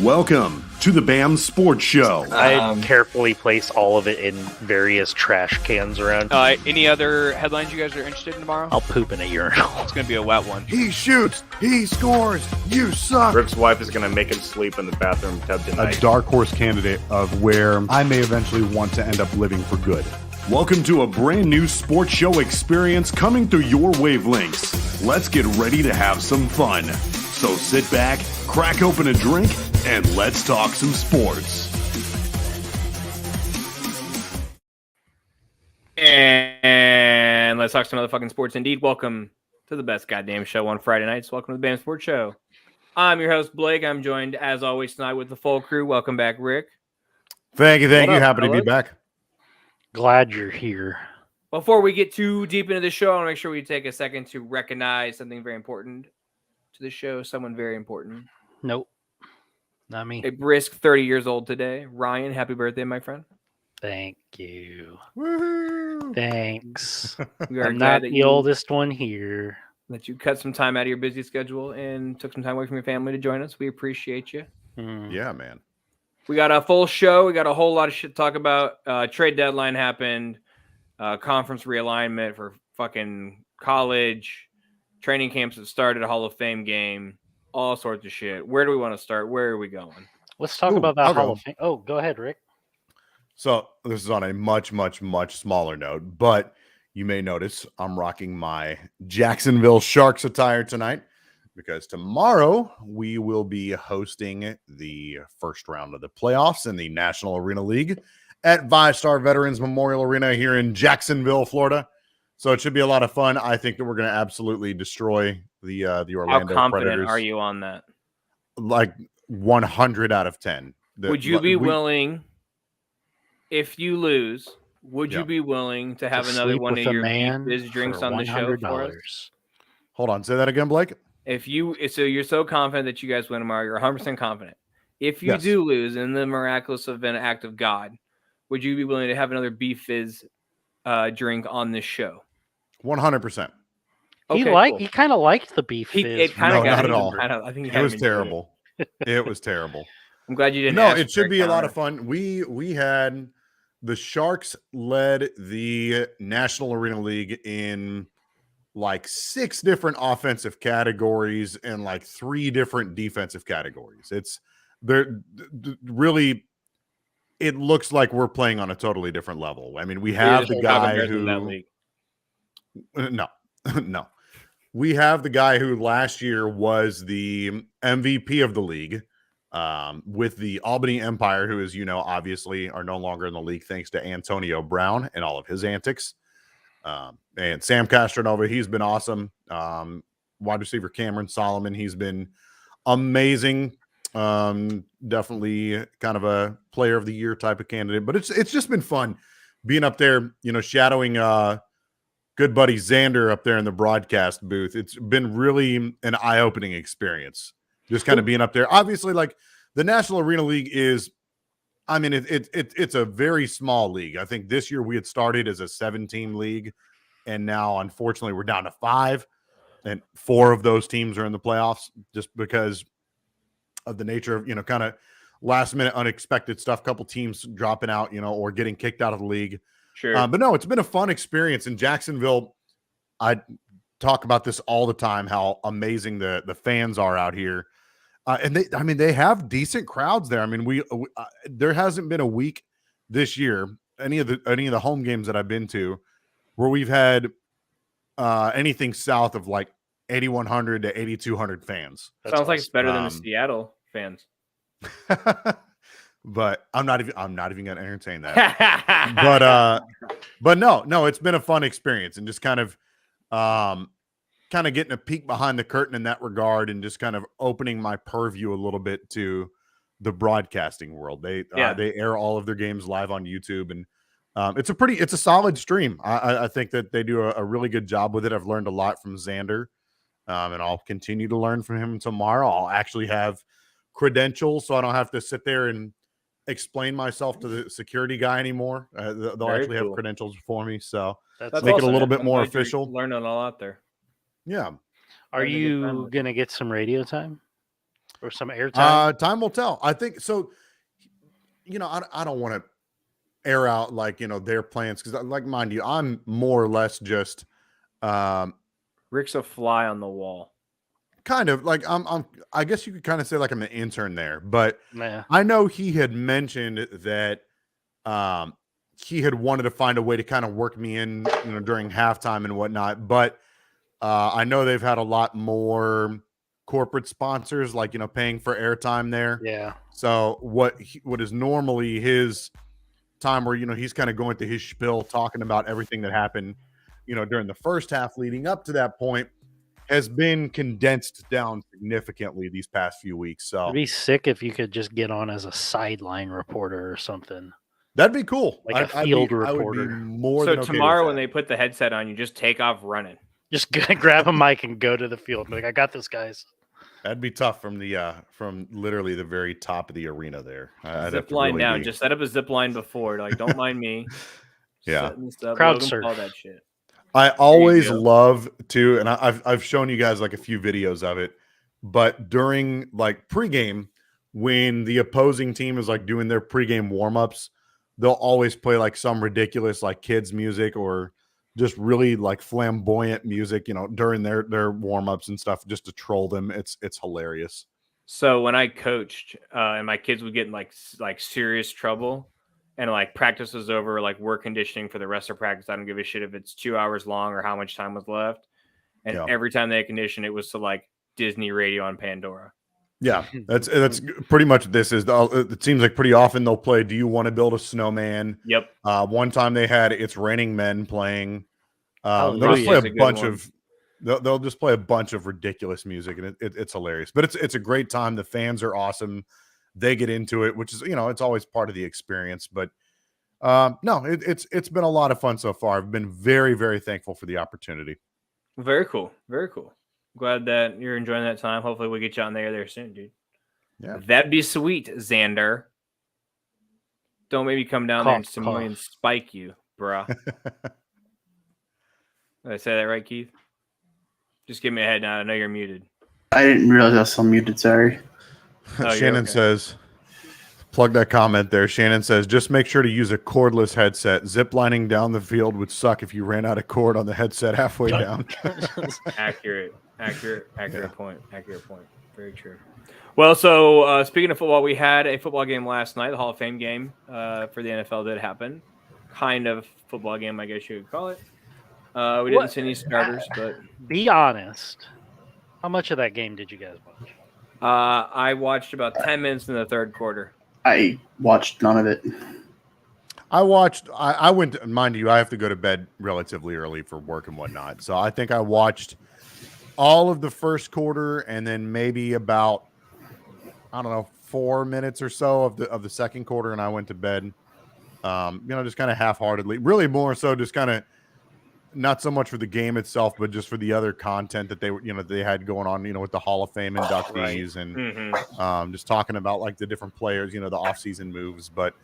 Welcome to the BAM Sports Show. I carefully place all of it in various trash cans around. Any other headlines you guys are interested in tomorrow? I'll poop in a urinal. It's going to be a wet one. He shoots, he scores, you suck. Rick's wife is going to make him sleep in the bathroom tub tonight. A dark horse candidate of where I may eventually want to end up living for good. Welcome to a brand new sports show experience coming through your wavelengths. Let's get ready to have some fun. So sit back, crack open a drink, and let's talk some sports. And let's talk some motherfucking sports indeed. Welcome to the best goddamn show on Friday nights. Welcome to the BAM Sports Show. I'm your host, Blake. I'm joined, as always, tonight with the full crew. Welcome back, Rick. Thank you. What up, Happy to be fellas? back. Glad you're here. Before we get too deep into the show, I want to make sure we take a second to recognize something very important to the show. Someone very important. Nope. Not me. A brisk 30 years old today. Ryan, happy birthday, my friend. Thank you. Woohoo! Thanks. We are I'm glad not that the oldest one here. that you cut some time out of your busy schedule and took some time away from your family to join us. We appreciate you. Yeah, man. We got a full show. We got a whole lot of shit to talk about. Trade deadline happened. Conference realignment for fucking college. Training camps that started. A Hall of Fame game. All sorts of shit. Where do we want to start? Where are we going? Let's talk Ooh, about that I'll Hall go. of Fame. Oh, go ahead, Rick. So this is on a much, much, much smaller note, but you may notice I'm rocking my Jacksonville Sharks attire tonight because tomorrow we will be hosting the first round of the playoffs in the National Arena League at VyStar Veterans Memorial Arena here in Jacksonville, Florida. So it should be a lot of fun. I think that we're going to absolutely destroy the How Orlando confident Predators. are you on that? Like 100 out of 10. Would you be willing, if you lose, would you Yeah. be willing to have To another sleep one with of a your man biz drinks for on the show for us? $100. Hold on, say that again, Blake. So you're so confident that you guys win tomorrow, you're 100% confident. If you Yes. do lose in the miraculous event act of God, would you be willing to have another beef fizz drink on this show? 100%. He kind of liked the beef fizz. It kind of No, got not at him. all. I think he It had was him enjoy terrible. It was terrible. I'm glad you didn't. No, ask it for should be a lot counter. of fun. We had the Sharks led the National Arena League in like 6 different offensive categories and like 3 different defensive categories. It's really. It looks like we're playing on a totally different level. I mean, we have the guy who. No, no. We have the guy who last year was the MVP of the league with the Albany Empire, who, as you know, obviously are no longer in the league thanks to Antonio Brown and all of his antics. And Sam Castronova, he's been awesome. Wide receiver Cameron Solomon, he's been amazing. Definitely kind of a player of the year type of candidate. But it's just been fun being up there, shadowing good buddy Xander up there in the broadcast booth. It's been really an eye-opening experience. Just kind of being up there. Obviously, like the National Arena League is, I mean, it's a very small league. I think this year we had started as a 7-team league, and now unfortunately we're down to 5, and 4 of those teams are in the playoffs just because of the nature of kind of last minute unexpected stuff. Couple teams dropping out, or getting kicked out of the league. Sure. But no, it's been a fun experience in Jacksonville. I talk about this all the time, how amazing the fans are out here. And they have decent crowds there. I mean, there hasn't been a week this year, any of the home games that I've been to, where we've had anything south of like 8,100 to 8,200 fans. Sounds like it's better than the Seattle fans. But I'm not even going to entertain that. But no, it's been a fun experience, and just kind of getting a peek behind the curtain in that regard, and just kind of opening my purview a little bit to the broadcasting world. They air all of their games live on YouTube, and it's a solid stream. I think that they do a really good job with it. I've learned a lot from Xander, and I'll continue to learn from him tomorrow. I'll actually have credentials, so I don't have to sit there and explain myself to the security guy anymore. They'll actually have credentials for me, so That's make it a awesome, little man. bit more I'm glad you're official. Learning a lot there. Yeah. Are you going to get some radio time? or some airtime? Time will tell. I think so. I don't want to air out like their plans because, like, mind you, I'm more or less just Rick's a fly on the wall. kind of like I guess you could kind of say like I'm an intern there, but Nah. I know he had mentioned that he had wanted to find a way to kind of work me in, during halftime and whatnot. But I know they've had a lot more corporate sponsors, like paying for airtime there. Yeah. So what is normally his time where he's kind of going through his spiel, talking about everything that happened, during the first half leading up to that point, has been condensed down significantly these past few weeks. So It'd be sick if you could just get on as a sideline reporter or something. that'd be cool. Like a field I would reporter. be more So than okay tomorrow with when that. they put the headset on, you just take off running. Just grab a mic and go to the field. Like, I got this, guys. That'd be tough from the from literally the very top of the arena there. I'd have Zip to line really down. be- Just set up a zip line before. Like, don't mind me. Yeah. Setting this up. Crowd Logan surf. Paul that shit. I always go. love to, and I've shown you guys like a few videos of it, but during like pregame, when the opposing team is like doing their pregame warm-ups, they'll always play like some ridiculous like kids music or just really like flamboyant music, during their warm-ups and stuff, just to troll them. It's hilarious. So when I coached, and my kids would get in like serious trouble, and like practice was over, like work conditioning for the rest of practice, I don't give a shit if it's 2 hours long or how much time was left. And Yeah. every time they conditioned, it was to like Disney radio on Pandora. Yeah, that's pretty much what this is. It seems like pretty often they'll play "Do You Want to Build a Snowman?" Yep. One time they had "It's Raining Men" playing. They'll just Hallelujah play is a a good bunch one. of. They'll just play a bunch of ridiculous music, and it's hilarious. But it's a great time. The fans are awesome. They get into it, which is it's always part of the experience. But no, it's been a lot of fun so far. I've been very, very thankful for the opportunity. Very cool. Very cool. Glad that you're enjoying that time. Hopefully we get you on there soon, dude. Yeah. That'd be sweet, Xander. Don't maybe come down there and Cough, Samoan cough. spike you, bruh. Did I say that right, Keith? Just give me a head nod. I know you're muted. I didn't realize I was still muted. Sorry. Oh, you're Shannon okay. says, plug that comment there. Shannon says, just make sure to use a cordless headset. Ziplining down the field would suck if you ran out of cord on the headset halfway down. Accurate point. Accurate point. Very true. Well, so speaking of football, we had a football game last night. The Hall of Fame game for the NFL did happen. Kind of football game, I guess you could call it. We didn't see any starters, but Be honest. How much of that game did you guys watch? I watched about 10 minutes in the third quarter. I watched none of it. I went, mind you, I have to go to bed relatively early for work and whatnot. So I think I watched all of the first quarter and then maybe about, 4 minutes or so of the second quarter, and I went to bed. Just kind of half-heartedly. Really more so just kind of not so much for the game itself, but just for the other content that they had going on, with the Hall of Fame inductees and just talking about like the different players, the offseason moves. But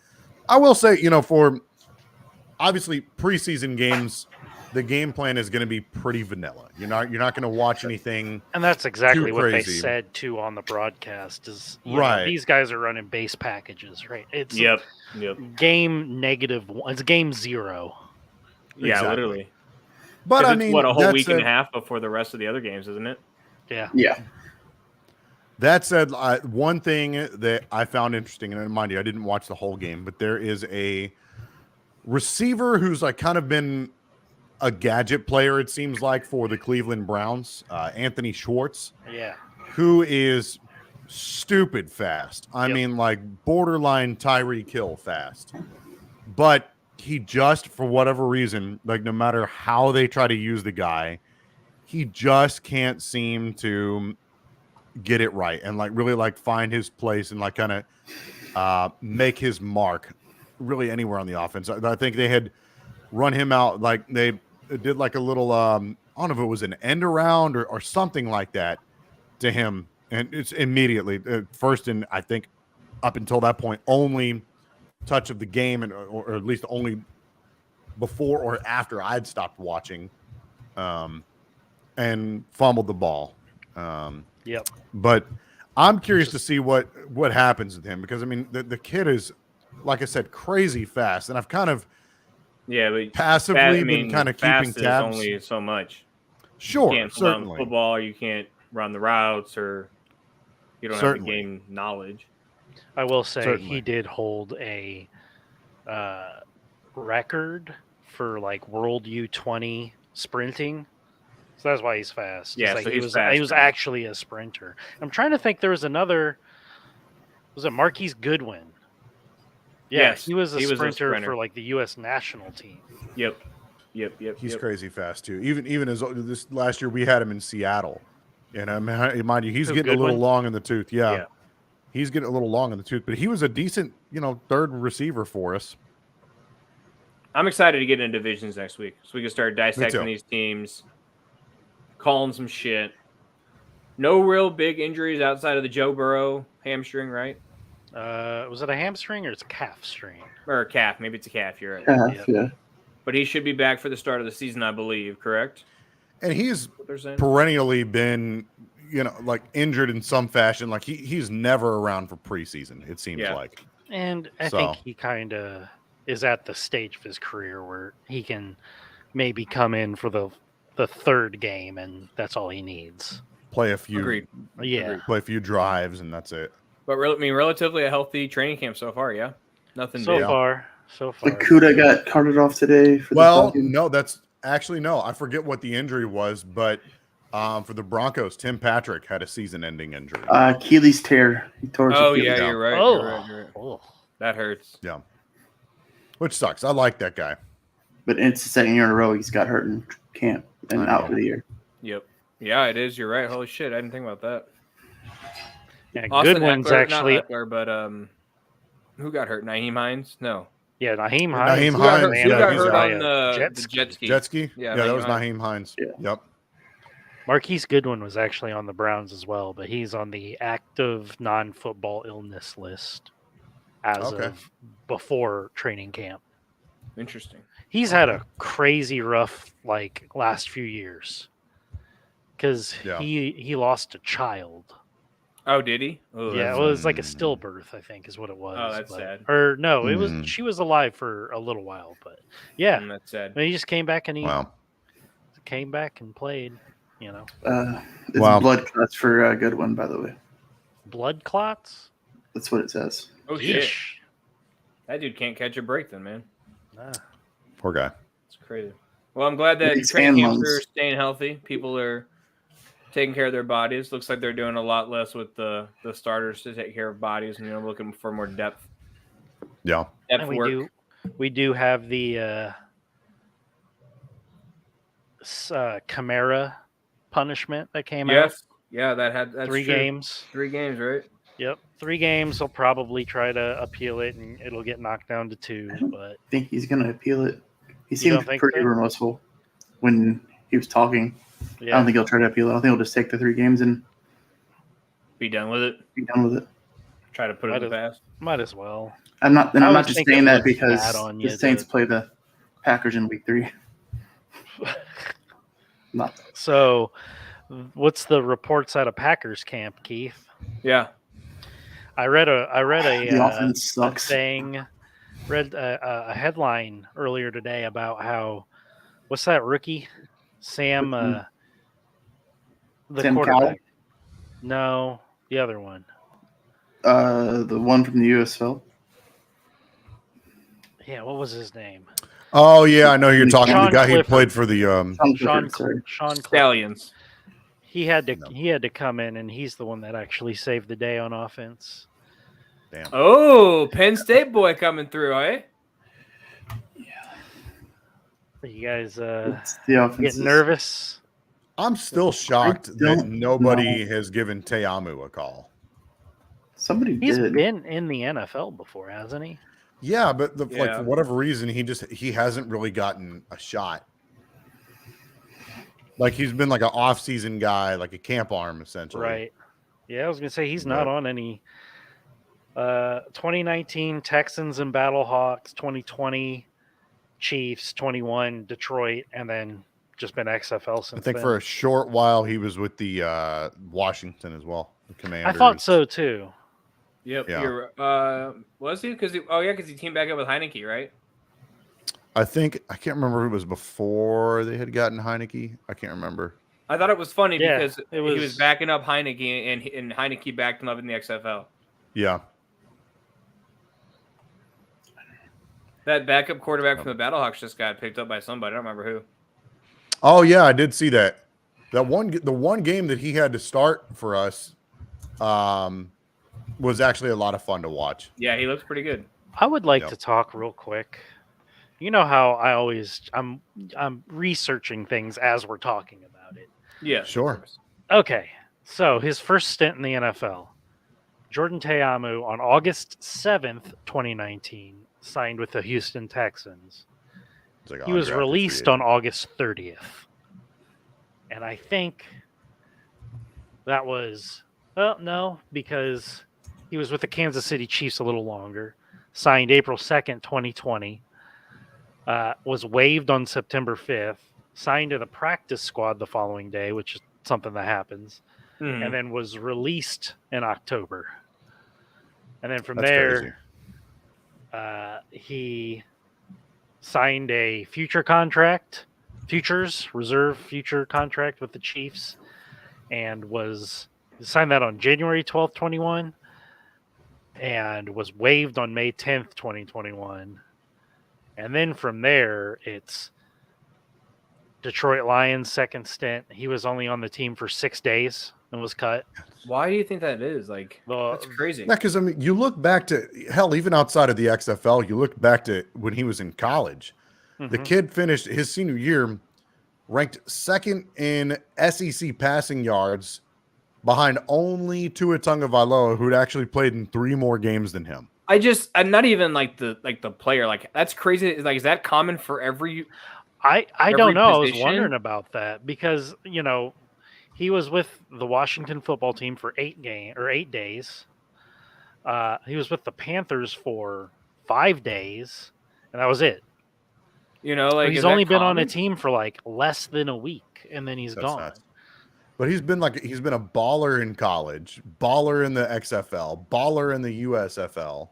I will say, for obviously preseason games, the game plan is going to be pretty vanilla. You're not going to watch anything. And that's exactly Too what they crazy. said too on the broadcast. Is you know, Right. these guys are running base packages, right? It's Yep. game -1. It's game 0. Yeah, Exactly. literally. But 'Cause I it's, mean, what, a whole that week and a said- half before the rest of the other games, isn't it? Yeah. Yeah. That said, one thing that I found interesting, and mind you, I didn't watch the whole game, but there is a receiver who's like kind of been a gadget player, it seems like, for the Cleveland Browns, Anthony Schwartz, Yeah. who is stupid fast. I Yep. mean, like borderline Tyreek Hill fast. But he just, for whatever reason, like no matter how they try to use the guy, he just can't seem to get it right and like really like find his place and like kind of make his mark really anywhere on the offense. I think they had run him out, like they did like a little I don't know if it was an end around or something like that to him, and it's immediately first and I think up until that point only touch of the game, and or at least only before or after I'd stopped watching, and fumbled the ball. Yep. But I'm curious to see what happens with him because I mean the kid is, like I said, crazy fast, and I've kind of Yeah, but passively been kind of keeping fast is tabs. only so much. Sure, You can't hold on to certainly. football. You can't run the routes, or you don't Certainly. have the game knowledge. I will say Certainly. he did hold a record for like World U20 sprinting. So that's why he's fast. Yeah, It's like so he he's was fast he was now. actually a sprinter. I'm trying to think there was another. Was it Marquise Goodwin? Yeah, Yes, he was a he was a sprinter sprinter. for like the U.S. national team. Yep. He's crazy fast too. Even as this last year, we had him in Seattle, and mind you, he's Who, getting a little Goodwin? long in the tooth. Yeah. He's getting a little long in the tooth, but he was a decent, third receiver for us. I'm excited to get into divisions next week, so we can start dissecting too. these teams, calling some shit. No real big injuries outside of the Joe Burrow hamstring, right? Was it a hamstring or it's a calf strain? Or a calf. Maybe it's a calf. You're right. Half, yeah. But he should be back for the start of the season, I believe. Correct? And he's What they're saying? perennially been, like injured in some fashion. Like he's never around for preseason. It seems like. And I think he kind of is at the stage of his career where he can maybe come in for the third game, and that's all he needs. Play a few, Agreed. Yeah. play a few drives, and that's it. But relatively a healthy training camp so far. Yeah, nothing. So big. far. Lakuta got carted off today. For the Falcons. No, that's actually no. I forget what the injury was, but for the Broncos, Tim Patrick had a season-ending injury. Achilles tear. He tore his Oh Achilles. yeah, you're right. Oh. You're right. Oh. That hurts. Yeah, which sucks. I like that guy. But it's the second year in a row he's got hurt in camp and I out know. for the year. Yep. Yeah, it is. You're right. Holy shit, I didn't think about that. Yeah, Austin Goodwin's Eckler, actually. not Eckler, but who got hurt? Naheem Hines? No. Yeah, Naheem Naheem Hines. Who got hurt, Hines, who yeah, got he's hurt out. on the jet jet ski? Jet ski? Yeah, that was Naheem Naheem Hines. Yeah. Yep. Marquise Goodwin was actually on the Browns as well, but he's on the active non-football illness list as of before training camp. Interesting. He's had a crazy rough last few years because he lost a child. Oh, did he? Oh, Yeah, it was like a stillbirth, I think, is what it was. Oh, that's sad. Or no, it was. She was alive for a little while, but yeah, That's sad. he just came back and came back and played. It's blood clots for Goodwin, by the way. Blood clots. That's what it says. Oh shit! That dude can't catch a break, then, man. Nah. Poor guy. It's crazy. Well, I'm glad that These training fan camps are lungs. staying healthy. People are taking care of their bodies. Looks like they're doing a lot less with the starters to take care of bodies, and looking for more depth. Yeah. Depth And work. we do have the Camara punishment that came out. Yes. Yeah, that's 3 true. games. 3 games, right? Yep, 3 games. He'll probably try to appeal it, and it'll get knocked down to 2. But I think he's going to appeal it. He You seemed don't think pretty so? remorseful when he was talking. I yeah, don't think he'll try to appeal it. I think he'll just take the 3 games and Be done with it. be done with it. Try to put it in the past. might as well. I'm not I not was just thinking saying it that looks because bad on you the Saints to- play the Packers in week 3. Not So, what's the reports out of Packers camp, Keith? Yeah. I read a the offense sucks. read a headline earlier today about how what's that rookie Sam the Sam quarterback. Cowell? No, the other one. The one from the USL. Yeah, what was his name? Oh yeah, I know who you're talking. Sean The guy who Clifford. played for the Sean Sean Clifford, sorry. Clifford. Stallions. He had to come in, and he's the one that actually saved the day on offense. Damn. Oh, Penn State boy coming through, eh? You guys It's the offense. getting nervous? I'm still shocked I that don't nobody has given Te'amu a call. Somebody He's did. been in the NFL before, hasn't he? Yeah, but like Yeah. for whatever reason, he hasn't really gotten a shot. Like he's been like an off-season guy, like a camp arm essentially. Right. Yeah, I was gonna say he's not on any. 2019 Texans and Battlehawks, 2020 Chiefs, 21 Detroit, and then just been XFL since I think then. for a short while he was with the Washington as well. the Commanders. I thought so too. Yep. Yeah. Was he? Because he teamed back up with Heineke, right? I can't remember if it was before they had gotten Heineke. I can't remember. I thought it was funny Yeah, because he was backing up Heineke, and Heineke backed him up in the XFL. Yeah. That backup quarterback from the Battlehawks just got picked up by somebody. I don't remember who. Oh yeah, I did see that. The one game that he had to start for us was actually a lot of fun to watch. Yeah, he looks pretty good. I would like to talk real quick. You know how I'm researching things as we're talking about it. Yeah, sure. Okay, so his first stint in the NFL, Jordan Ta'amu on August 7th, 2019, signed with the Houston Texans. He was released on August 30th. And I think that was, no, because he was with the Kansas City Chiefs a little longer. Signed April 2nd, 2020. Was waived on September 5th. Signed to the practice squad the following day, which is something that happens. Mm-hmm. And then was released in October. And then from That's there, he signed a reserve future contract with the Chiefs, and signed that on January 12th, 21, and was waived on May 10th, 2021. And then from there, it's Detroit Lions second stint. He was only on the team for 6 days and was cut. Why do you think that is? Like, that's crazy. Yeah, because I mean, you look back to even outside of the XFL, you look back to when he was in college. Mm-hmm. The kid finished his senior year ranked second in SEC passing yards, behind only Tua Tagovailoa, who'd actually played in 3 more games than him. I'm not even like the player. Like, that's crazy. Like, is that common for every? I don't know. Position? I was wondering about that because he was with the Washington football team for 8 days. He was with the Panthers for 5 days, and that was it. Like, he's only been on a team for like less than a week, and then he's gone. Nuts. But he's been a baller in college, baller in the XFL, baller in the USFL.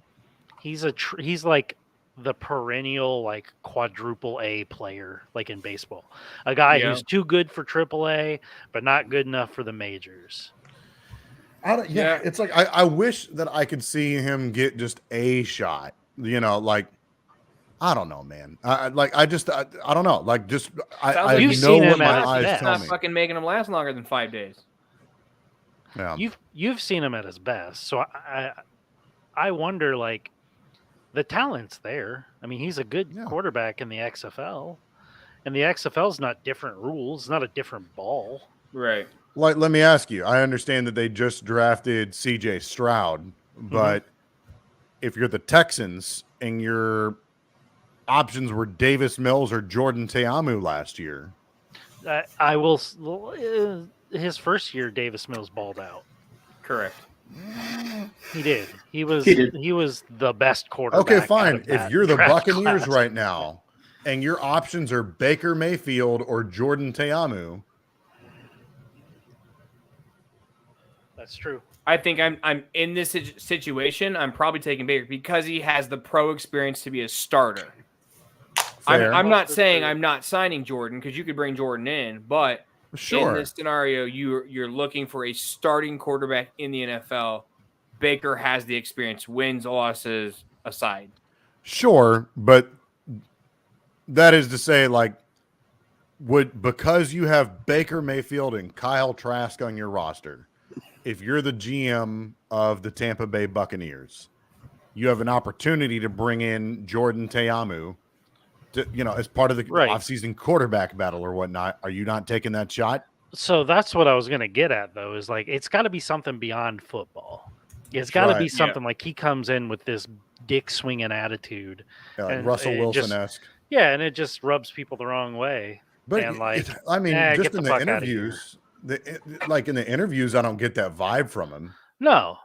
He's like the perennial like quadruple A player, like in baseball. A guy who's too good for triple A, but not good enough for the majors. It's like I wish that I could see him get just a shot. Like, I don't know, man. I don't know. Like, just I know what my eyes tell me. Not fucking making him last longer than 5 days. Yeah, you've seen him at his best, so I wonder, like, the talent's there. I mean, he's a good quarterback in the XFL, and the XFL's not different rules. It's not a different ball, right? Like, let me ask you. I understand that they just drafted CJ Stroud, but if you're the Texans and your options were Davis Mills or Jordan Ta'amu last year, I will. His first year, Davis Mills balled out. Correct. He did. He was the best quarterback. Okay, fine. If you're the Buccaneers right now, and your options are Baker Mayfield or Jordan Ta'amu, that's true. I think I'm in this situation. I'm probably taking Baker because he has the pro experience to be a starter. I'm not saying I'm not signing Jordan because you could bring Jordan in, but in this scenario, you're looking for a starting quarterback in the NFL. Baker has the experience, wins, losses aside. Sure, but that is to say, like, because you have Baker Mayfield and Kyle Trask on your roster, if you're the GM of the Tampa Bay Buccaneers, you have an opportunity to bring in Jordan Ta'amu, as part of the offseason quarterback battle or whatnot. Are you not taking that shot? So that's what I was going to get at, though, is like, it's got to be something beyond football. It's got to be something like he comes in with this dick swinging attitude. Like Russell Wilson-esque. And it just rubs people the wrong way. But just in the interviews, in the interviews, I don't get that vibe from him. No.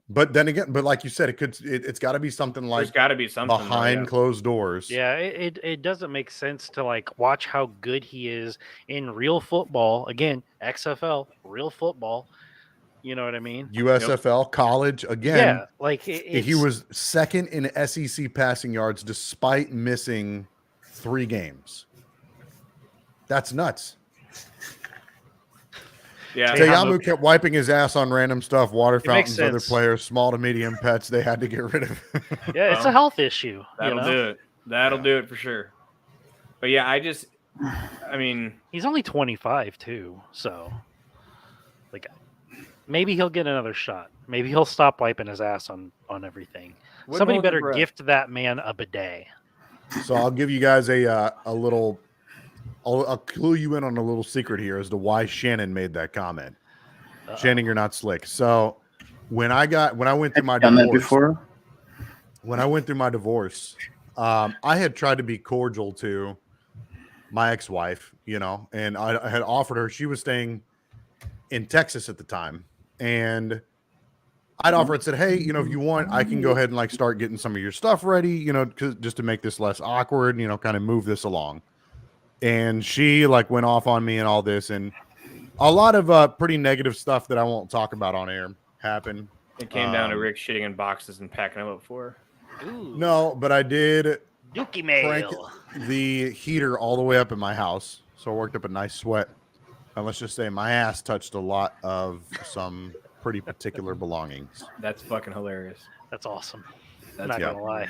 But then again, like you said, it's got to be something like, there's got to be something behind closed doors. Yeah, it doesn't make sense to like watch how good he is in real football. Again, XFL, real football, You know what I mean? USFL, college, again. Yeah, like he was second in SEC passing yards despite missing 3 games. That's nuts. Yeah, Te'amu kept wiping his ass on random stuff, water fountains, other sense. players, small to medium pets they had to get rid of. Yeah, it's a health issue. That'll do it. That'll do it for sure. But yeah, I mean, he's only 25 too, so like maybe he'll get another shot. Maybe he'll stop wiping his ass on everything. Somebody better gift that man a bidet. So I'll give you guys a little. I'll clue you in on a little secret here as to why Shannon made that comment. Shannon, you're not slick. So when I went through my divorce, I had tried to be cordial to my ex-wife, and I had offered her. She was staying in Texas at the time, and I'd offer and said, hey, if you want, I can go ahead and start getting some of your stuff ready, just to make this less awkward, kind of move this along. And she went off on me and all this, and a lot of pretty negative stuff that I won't talk about on air happened. It came down to Rick shitting in boxes and packing them up for her. No, but I did Dookie crank mail. the heater all the way up in my house, so I worked up a nice sweat. And let's just say my ass touched a lot of some pretty particular belongings. That's fucking hilarious. That's awesome. That's not gonna lie.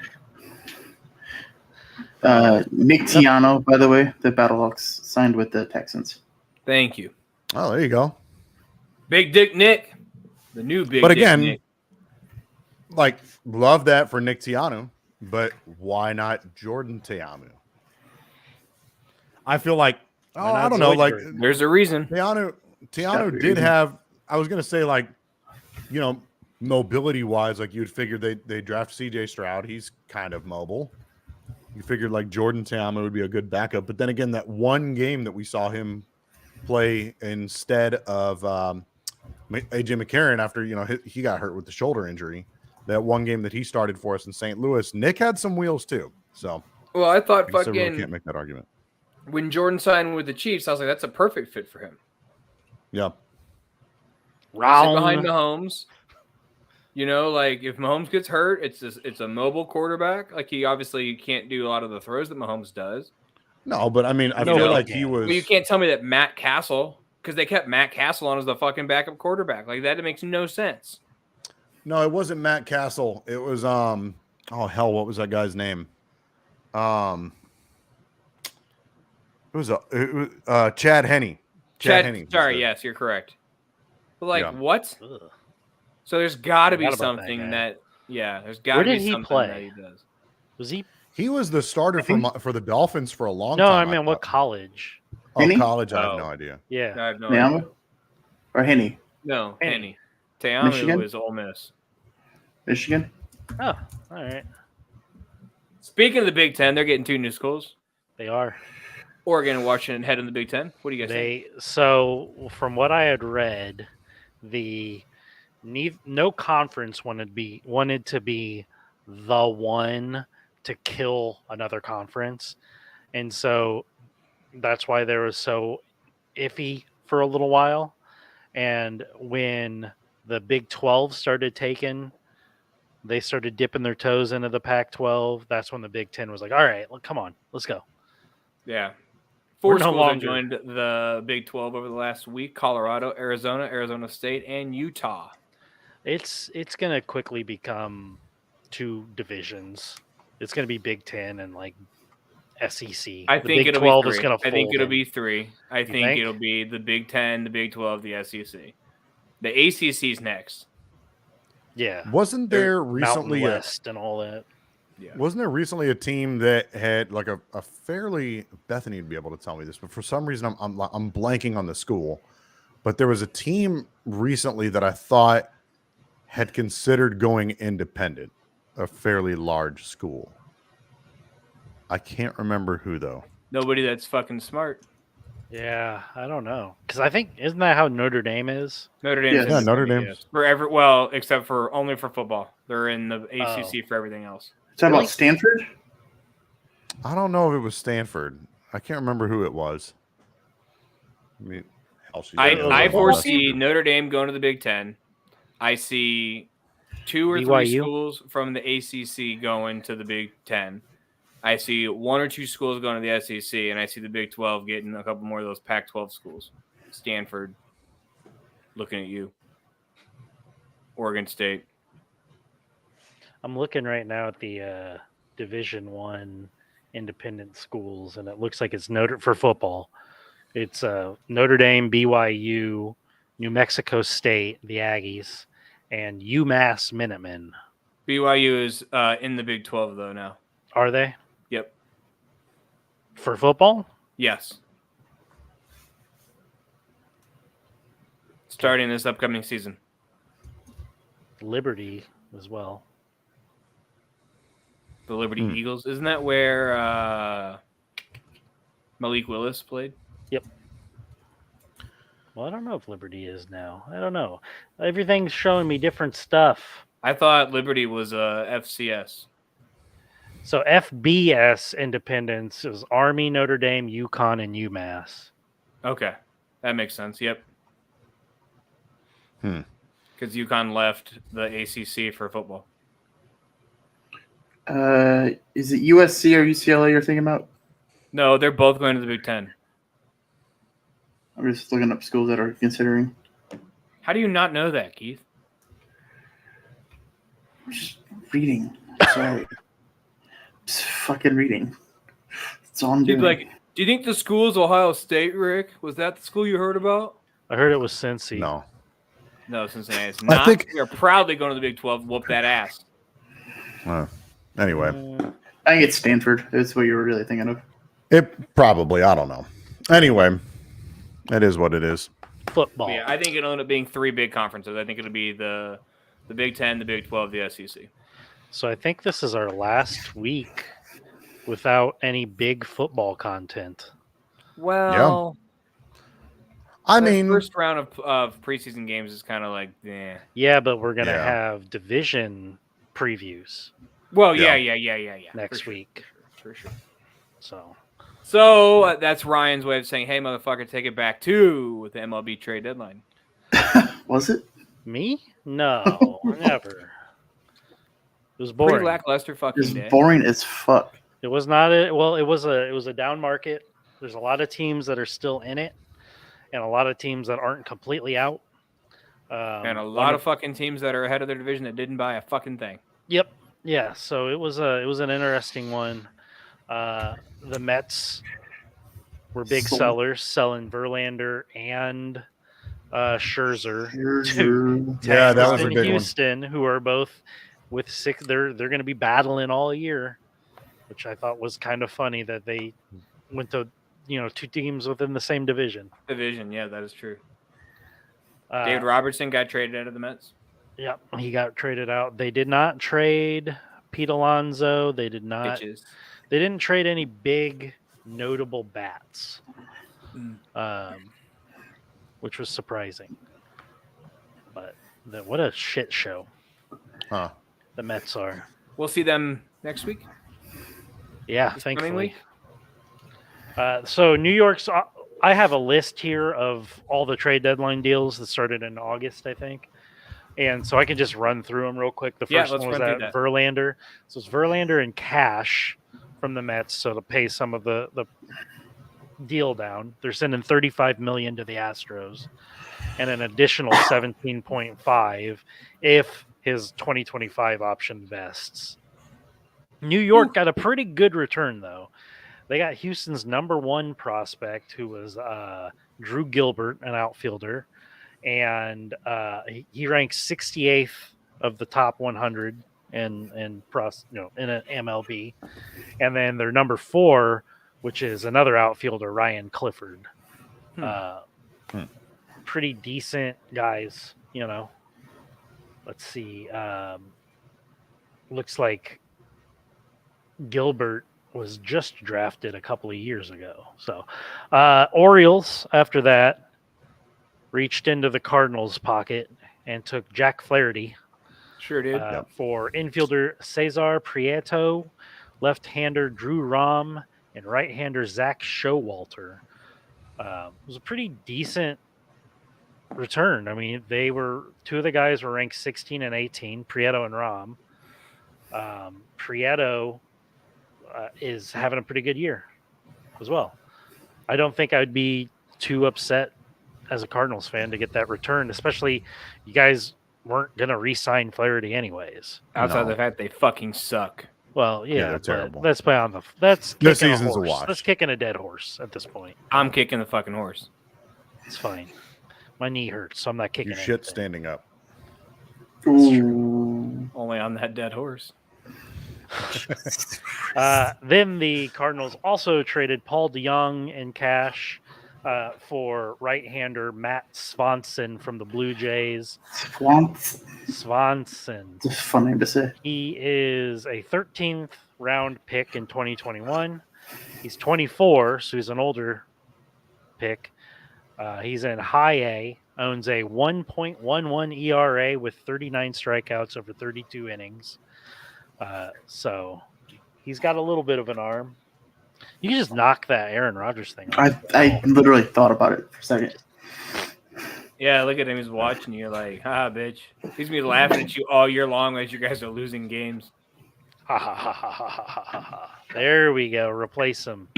Nick Tiano, by the way, the Battlehawks signed with the Texans. Thank you. Oh, there you go. Big Dick Nick. The new Big But Dick again, Nick. love that for Nick Tiano, but why not Jordan Te'amu? I feel like, I don't know, there's a reason. Te'amu did have, I was going to say, mobility wise, you'd figure they draft CJ Stroud. He's kind of mobile. You figured Jordan Te'amu would be a good backup. But then again, that one game that we saw him play instead of AJ McCarron after, he got hurt with the shoulder injury, that one game that he started for us in St. Louis, Nick had some wheels too. So, well, I thought I really can't make that argument. When Jordan signed with the Chiefs, I was like, that's a perfect fit for him. Yeah. Sit behind Mahomes. If Mahomes gets hurt, it's a mobile quarterback. He obviously can't do a lot of the throws that Mahomes does. No, but I mean, I feel like he was. Well, you can't tell me that Matt Castle, because they kept Matt Castle on as the fucking backup quarterback. That makes no sense. No, it wasn't Matt Castle. It was what was that guy's name? It was Chad Henne. Chad Henne. Sorry, yes, you're correct. But what? Ugh. So there's got to be something there's got to be something that he does. Was he? He was the starter for the Dolphins for a long No, time. I mean, what college? Oh, college, I have no idea. Yeah. I have no idea. Or Henne? No, Henne. Te'amu is Ole Miss. Michigan? Oh, all right. Speaking of the Big Ten, they're getting 2 new schools. They are. Oregon and Washington head in the Big Ten. What do you guys think? So, from what I had read, no conference wanted to be the one to kill another conference, and so that's why they were so iffy for a little while. And when the Big 12 started they started dipping their toes into the Pac-12. That's when the Big Ten was like, all right, come on, let's go. Yeah. 4 schools have joined the Big 12 over the last week: Colorado, Arizona, Arizona State, and Utah. It's going to quickly become 2 divisions. It's going to be Big 10 and SEC. I think Big it'll 12 be 3. is going to I think fold it'll in. be 3. I think it'll be the Big 10, the Big 12, the SEC. The ACC's next. Yeah. Wasn't there Mountain recently West and all that? Yeah. Wasn't there recently a team that had a fairly, Bethany would be able to tell me this, but for some reason I'm blanking on the school. But there was a team recently that I thought had considered going independent, a fairly large school. I can't remember who though. Nobody that's fucking smart. Yeah, I don't know. Because I think, isn't that how Notre Dame is? Notre Dame. Yeah, Notre Dame. Yes. Except for only for football. They're in the ACC for everything else. Is that about Stanford? I don't know if it was Stanford. I can't remember who it was. I foresee Notre Dame going to the Big Ten, I see 2 or 3 BYU? schools from the ACC going to the Big Ten. I see 1 or 2 schools going to the SEC, and I see the Big 12 getting a couple more of those Pac-12 schools. Stanford, looking at you. Oregon State. I'm looking right now at the Division One independent schools, and it looks like it's for football. It's Notre Dame, BYU, New Mexico State, the Aggies, and UMass Minutemen. BYU is in the Big 12 though now. Are they? Yep. For football? Yes. Starting this upcoming season. Liberty as well. The Liberty Eagles. Isn't that where Malik Willis played? Yep. Well, I don't know if Liberty is now. I don't know. Everything's showing me different stuff. I thought Liberty was FCS. So FBS Independence is Army, Notre Dame, UConn, and UMass. Okay. That makes sense. Yep. Because UConn left the ACC for football. Is it USC or UCLA you're thinking about? No, they're both going to the Big Ten. I'm just looking up schools that are considering. How do you not know that, Keith? Just reading. Sorry. Just fucking reading. That's all I'm doing. Dude, do you think the school is Ohio State, Rick? Was that the school you heard about? I heard it was Cincy. No, Cincinnati. It's not. We are proudly going to the Big 12. Whoop that ass. Anyway. I think it's Stanford. That's what you were really thinking of. It probably. I don't know. Anyway, it is what it is. Football. Yeah, I think it'll end up being 3 big conferences. I think it'll be the Big 10, the Big 12, the SEC. So I think this is our last week without any big football content. Well, I mean, first round of preseason games is kind of like, eh. Yeah, but we're gonna have division previews. Well, yeah. Next week. For sure. So that's Ryan's way of saying, "Hey, motherfucker, take it back to the MLB trade deadline." Was it me? No, never. It was boring. Pretty lackluster fucking It's day. boring as fuck. It was not it was a down market. There's a lot of teams that are still in it, and a lot of teams that aren't completely out. And a lot of fucking teams that are ahead of their division that didn't buy a fucking thing. Yep. Yeah. So it was an interesting one. The Mets were big sellers, selling Verlander and Scherzer. Yeah, that was a big Houston, who are both with 6. They're going to be battling all year, which I thought was kind of funny that they went to 2 teams within the same division. Yeah, that is true. David Robertson got traded out of the Mets. Yep, he got traded out. They did not trade Pete Alonso. They did not. Bitches. They didn't trade any big notable bats, which was surprising. But what a shit show. The Mets are. We'll see them next week. Yeah, thankfully. So New York's. I have a list here of all the trade deadline deals that started in August, I think. And so I can just run through them real quick. The first one was that Verlander. So it's Verlander and cash from the Mets, so to pay some of the deal down. They're sending $35 million to the Astros and an additional 17.5 if his 2025 option vests. New York got a pretty good return, though. They got Houston's number 1 prospect, who was Drew Gilbert, an outfielder, and he ranks 68th of the top 100 in an MLB. And then their number 4, which is another outfielder, Ryan Clifford. Pretty decent guys, Let's see. Looks like Gilbert was just drafted a couple of years ago. So Orioles, after that, reached into the Cardinals' pocket and took Jack Flaherty. Sure did. For infielder Cesar Prieto, left-hander Drew Rom, and right-hander Zach Showalter. It was a pretty decent return. I mean, two of the guys were ranked 16 and 18, Prieto and Rom. Prieto is having a pretty good year as well. I don't think I'd be too upset as a Cardinals fan to get that return, especially you guys weren't going to re-sign Flaherty anyways. Outside the fact they fucking suck. Well, yeah, they're terrible. Let's play on that's This kicking season's a a horse. wash. That's kicking a dead horse at this point. I'm kicking the fucking horse. It's fine. My knee hurts, so I'm not kicking You it. shit standing up. Ooh. Only on that dead horse. Then the Cardinals also traded Paul DeJong in cash for right-hander Matt Swanson from the Blue Jays. Swanson. It's a fun name to say. He is a 13th round pick in 2021. He's 24, so he's an older pick. He's in high A, owns a 1.11 ERA with 39 strikeouts over 32 innings. So he's got a little bit of an arm. You can just knock that Aaron Rodgers thing off. I literally thought about it for a second. Yeah, look at him. He's watching you like, haha, bitch. He's gonna be laughing at you all year long as you guys are losing games. Ha ha ha ha ha ha ha ha. There we go. Replace him.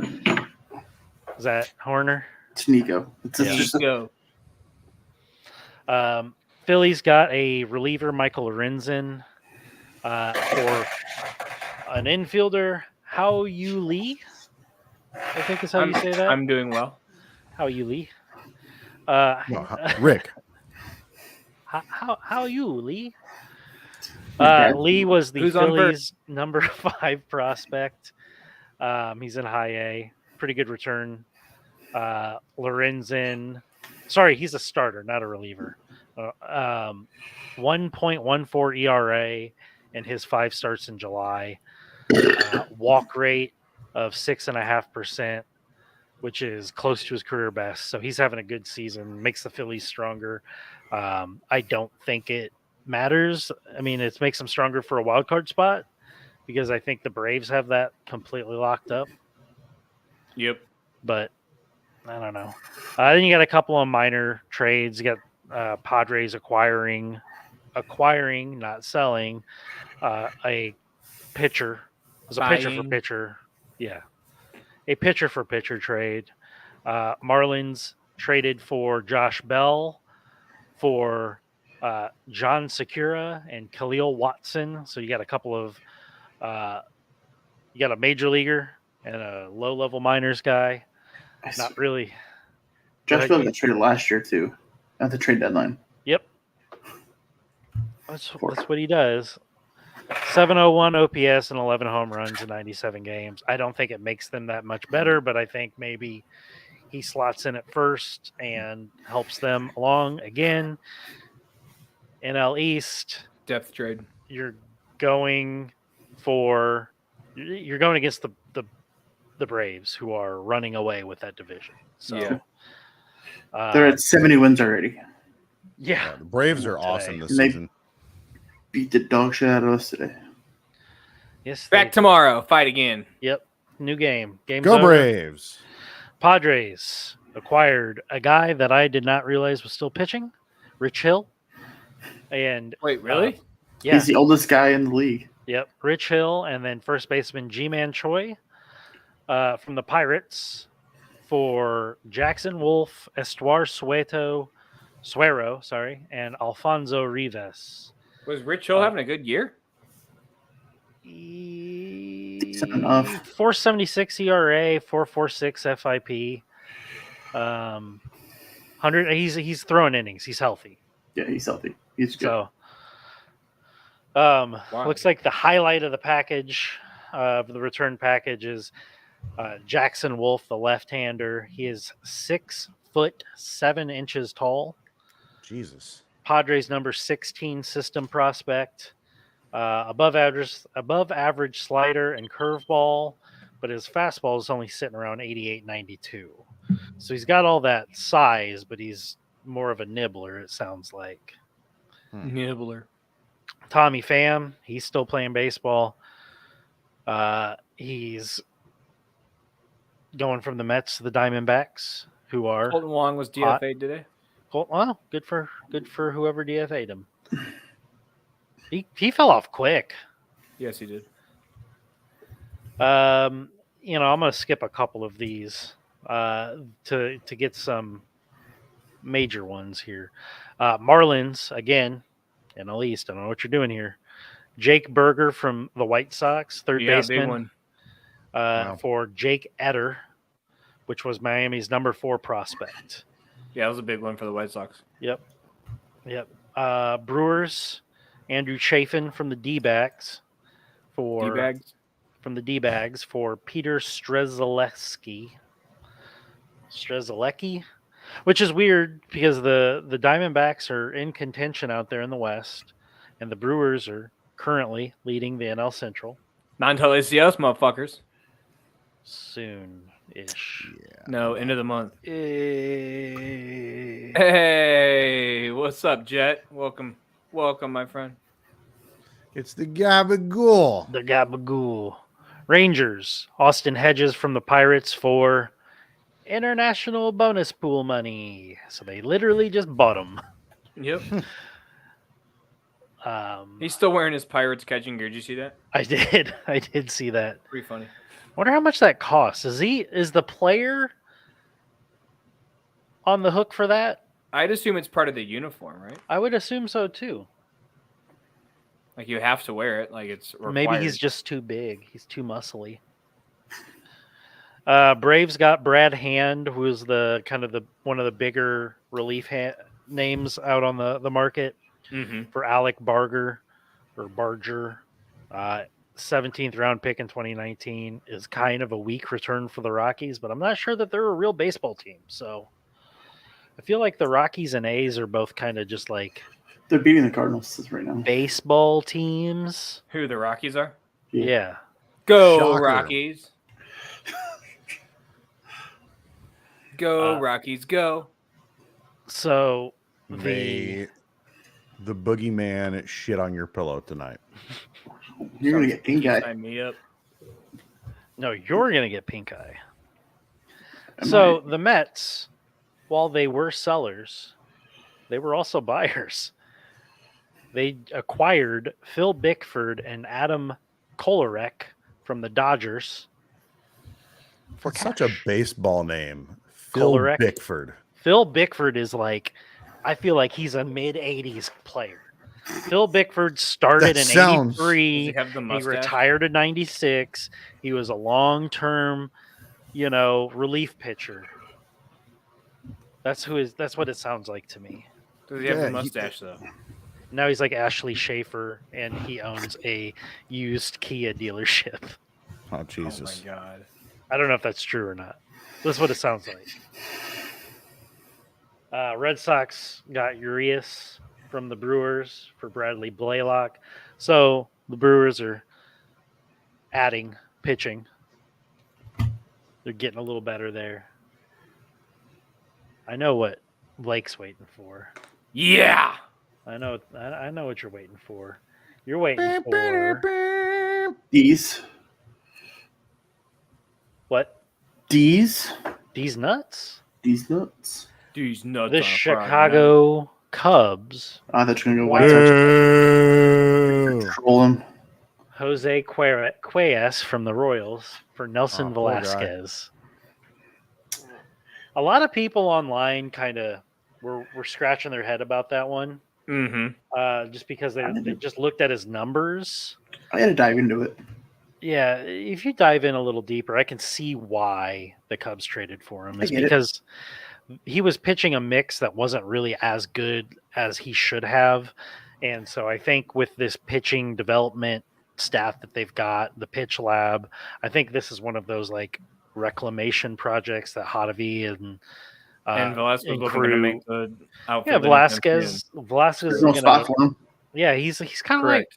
Is that Horner? It's Nico. It's just Go. Philly's got a reliever, Michael Lorenzen, for an infielder, How You Lee. I think is how you say that. I'm doing well. How You Lee. Rick. How you Lee? Lee was the Who's on Phillies' number 5 prospect. He's in high A. Pretty good return. Lorenzen. Sorry, he's a starter, not a reliever. 1.14 ERA in his 5 starts in July. Walk rate of 6.5%, which is close to his career best. So he's having a good season, makes the Phillies stronger. I don't think it matters. I mean, it makes them stronger for a wild card spot because I think the Braves have that completely locked up. Yep. But I don't know. Then you got a couple of minor trades. You got Padres acquiring, not selling, a pitcher. It was a pitcher for pitcher. Yeah. A pitcher for pitcher trade. Marlins traded for Josh Bell for John Segura and Khalil Watson. So you got a couple of you got a major leaguer and a low-level minors guy. Not really. Josh Bell got traded last year, too, at the trade deadline. Yep. That's what he does. 701 OPS and 11 home runs in 97 games. I don't think it makes them that much better, but I think maybe he slots in at first and helps them along again. NL East. Depth trade. You're going against the Braves, who are running away with that division. So yeah. They're at 70 wins already. Yeah. The Braves are awesome this And they season. beat the dog shit out of us today. Yes. Back tomorrow. Fight again. Yep. New game. Game's Go over. Braves. Padres acquired a guy that I did not realize was still pitching, Rich Hill. And wait, really? Yeah. He's the oldest guy in the league. Yep. Rich Hill and then first baseman G-Man Choi from the Pirates for Jackson Wolf, Suero, and Alfonso Rivas. Was Rich Hill having a good year? Decent enough. 4.76 ERA, 4.46 FIP. 100. He's throwing innings. He's healthy. Yeah, he's healthy. He's good. So, looks like the highlight of the package, of the return package, is Jackson Wolf, the left-hander. He is 6'7" tall. Jesus. Padres number 16 system prospect. Above average slider and curveball, but his fastball is only sitting around 88, 92. So he's got all that size, but he's more of a nibbler, it sounds like. Nibbler. Tommy Pham, he's still playing baseball. He's going from the Mets to the Diamondbacks, who are Colton Wong was DFA'd today. Well, good for whoever DFA'd him. He fell off quick. Yes, he did. I'm gonna skip a couple of these to get some major ones here. Marlins again, NL East. I don't know what you're doing here. Jake Berger from the White Sox, third baseman. Big one. For Jake Etter, which was Miami's number 4 prospect. Yeah, that was a big one for the White Sox. Yep. Brewers, Andrew Chafin from the D-backs from the D-bags for Peter Strzelecki, which is weird because the Diamondbacks are in contention out there in the West, and the Brewers are currently leading the NL Central. Not until ACS, motherfuckers. Soon-ish. Yeah. No, end of the month. Hey. Hey, what's up, Jet? Welcome, my friend. It's the Gabagool. The Gabagool. Rangers, Austin Hedges from the Pirates for international bonus pool money. So they literally just bought him. Yep. He's still wearing his Pirates catching gear. Did you see that? I did see that. Pretty funny. Wonder how much that costs. Is the player on the hook for that? I'd assume it's part of the uniform, right? I would assume so too. Like you have to wear it. Like it's required. Maybe he's just too big. He's too muscly. Braves got Brad Hand, who is one of the bigger relief names out on the market for Alec Barger. 17th round pick in 2019 is kind of a weak return for the Rockies, but I'm not sure that they're a real baseball team. So I feel like the Rockies and A's are both kind of just like they're beating the Cardinals right now. Baseball teams. Who the Rockies are? Yeah. Go Shocker. Rockies. Go Rockies, go. So The boogeyman shit on your pillow tonight. You're going to get pink eye. Sign me up. No, you're going to get pink eye. So the Mets, while they were sellers, they were also buyers. They acquired Phil Bickford and Adam Kolarek from the Dodgers. For Such a baseball name. Kolarek. Phil Bickford. Phil Bickford is I feel like he's a mid-'80s player. Phil Bickford started in 83. He retired in 96. He was a long-term, relief pitcher. That's what it sounds like to me. Does he have the mustache though? Now he's like Ashley Schaefer, and he owns a used Kia dealership. Oh, Jesus. Oh, my God. I don't know if that's true or not. That's what it sounds like. Red Sox got Urias from the Brewers for Bradley Blaylock. So the Brewers are adding pitching. They're getting a little better there. I know what Blake's waiting for. Yeah. I know what you're waiting for. You're waiting for D's. What? D's. These nuts? These nuts. These nuts. The Chicago Cubs. I thought you were going to go control him. Jose Cuellas from the Royals for Nelson Velasquez. A lot of people online kind of were scratching their head about that one. Mm-hmm. Just because they just looked at his numbers. I had to dive into it. Yeah, if you dive in a little deeper, I can see why the Cubs traded for him. It's because he was pitching a mix that wasn't really as good as he should have. And so I think with this pitching development staff that they've got, the pitch lab, I think this is one of those like reclamation projects that Hottovy and Velasquez was going to make the outfit. Yeah, Velasquez is going to. Yeah, he's kind of like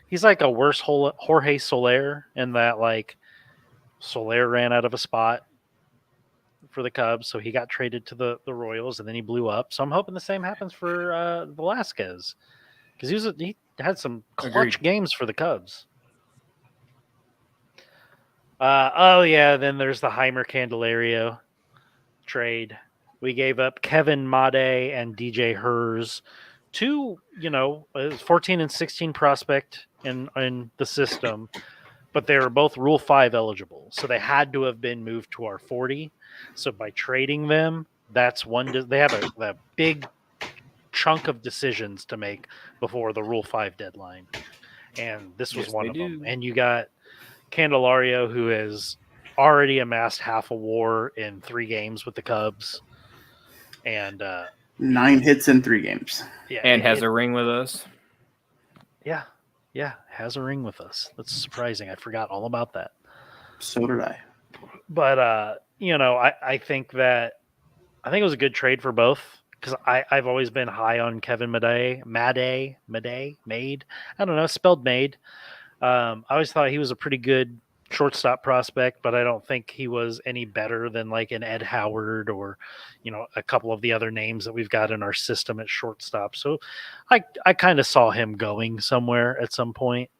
he's like a worse Jorge Soler in that like Soler ran out of a spot for the Cubs, so he got traded to the Royals and then he blew up. So I'm hoping the same happens for Velasquez because he had some clutch games for the Cubs. Then there's the Heimer Candelario trade. We gave up Kevin Made and DJ Hers, two, 14 and 16 prospect in the system, but they were both Rule 5 eligible. So they had to have been moved to our 40. So by trading them, that's they have a big chunk of decisions to make before the Rule 5 deadline. And this was one of them. And you got Candelario, who has already amassed half a WAR in 3 games with the Cubs. And 9 hits in 3 games. Yeah, and has a ring with us. Yeah, has a ring with us. That's surprising. I forgot all about that. So did I. But I think it was a good trade for both, because I've always been high on Kevin Made. I don't know, spelled Made. I always thought he was a pretty good shortstop prospect, but I don't think he was any better than like an Ed Howard or, a couple of the other names that we've got in our system at shortstop. So I kind of saw him going somewhere at some point.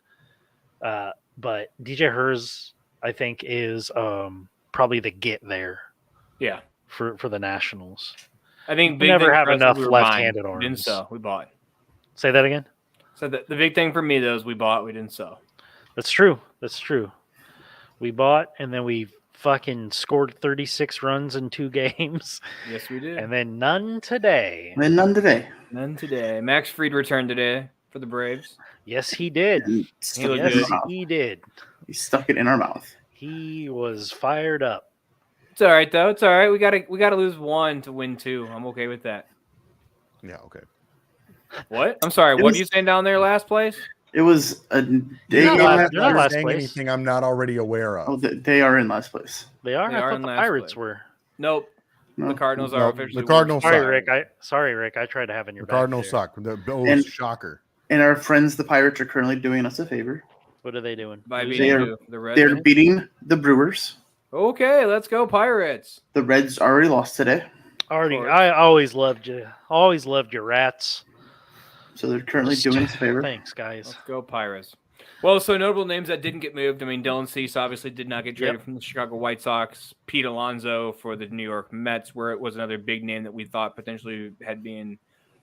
But DJ Hers, I think, is probably the get there. Yeah. For the Nationals. I think we never have enough left-handed arms. We didn't sell. We bought. Say that again? So the big thing for me, though, is we bought. We didn't sell. That's true. We bought, and then we fucking scored 36 runs in 2 games. Yes, we did. And then none today. None today. Max Fried returned today for the Braves. Yes, he did. He did. He stuck it in our mouth. He was fired up. It's all right, though. It's all right. We gotta lose 1 to win 2. I'm okay with that. Yeah, okay. What? I'm sorry. What are you saying down there, last place? It was a day. They're not last saying place. Anything I'm not already aware of. Oh, they are in last place. They are. I thought the Pirates place. were. Nope. No. The Cardinals are officially. The Cardinals. Sorry, Rick. I tried to have in your. The Cardinals suck. The shocker. And our friends, the Pirates, are currently doing us a favor. What are they doing? By beating the Reds. They're beating the Brewers. Okay, let's go Pirates. The Reds already lost today. I always loved you. Always loved your Rats. So they're currently doing us a favor. Thanks, guys. Let's go Pirates. Well, so notable names that didn't get moved. I mean, Dylan Cease obviously did not get traded from the Chicago White Sox. Pete Alonso for the New York Mets, where it was another big name that we thought potentially had been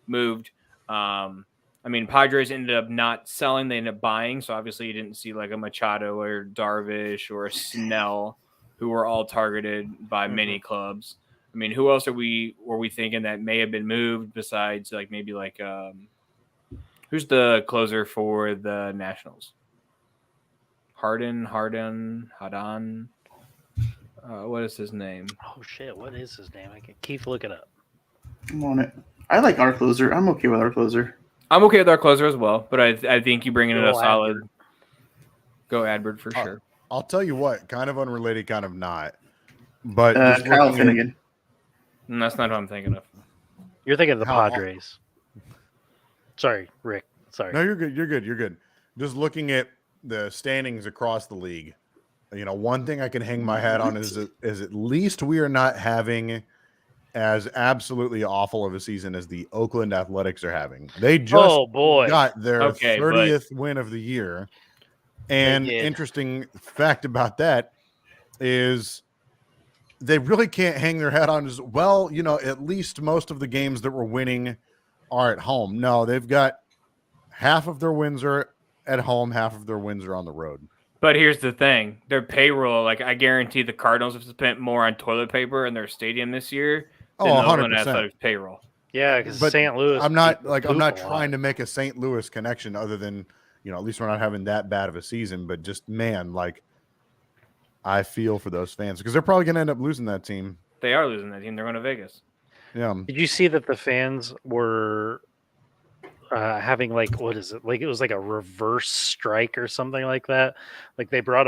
moved. I mean, Padres ended up not selling; they ended up buying. So obviously, you didn't see like a Machado or Darvish or a Snell, who were all targeted by many clubs. I mean, who else were we thinking that may have been moved besides like maybe like who's the closer for the Nationals? Hadon. What is his name? Oh shit! What is his name? I can Keith look it up. I'm on it. I like our closer. I'm okay with our closer. I'm okay with our closer as well, but I think you bringing in a solid. Adbert. Go Adbert for sure. I'll tell you what, kind of unrelated, kind of not. But Kyle Finnegan. That's not who I'm thinking of. You're thinking of the Padres. Sorry, Rick. Sorry. No, you're good. You're good. Just looking at the standings across the league, one thing I can hang my hat on is at least we are not having as absolutely awful of a season as the Oakland Athletics are having. They just got their 30th win of the year. And interesting fact about that is they really can't hang their hat on as well. At least most of the games that we're winning are at home. No, they've got half of their wins are at home, half of their wins are on the road. But here's the thing. Their payroll, like I guarantee the Cardinals have spent more on toilet paper in their stadium this year than the Oakland Athletics payroll. Yeah, because St. Louis. I'm not trying to make a St. Louis connection other than, at least we're not having that bad of a season, but just, man, like I feel for those fans because they're probably going to end up losing that team. They are losing that team. They're going to Vegas. Yeah. Did you see that the fans were having like, what is it? Like it was like a reverse strike or something like that. Like they brought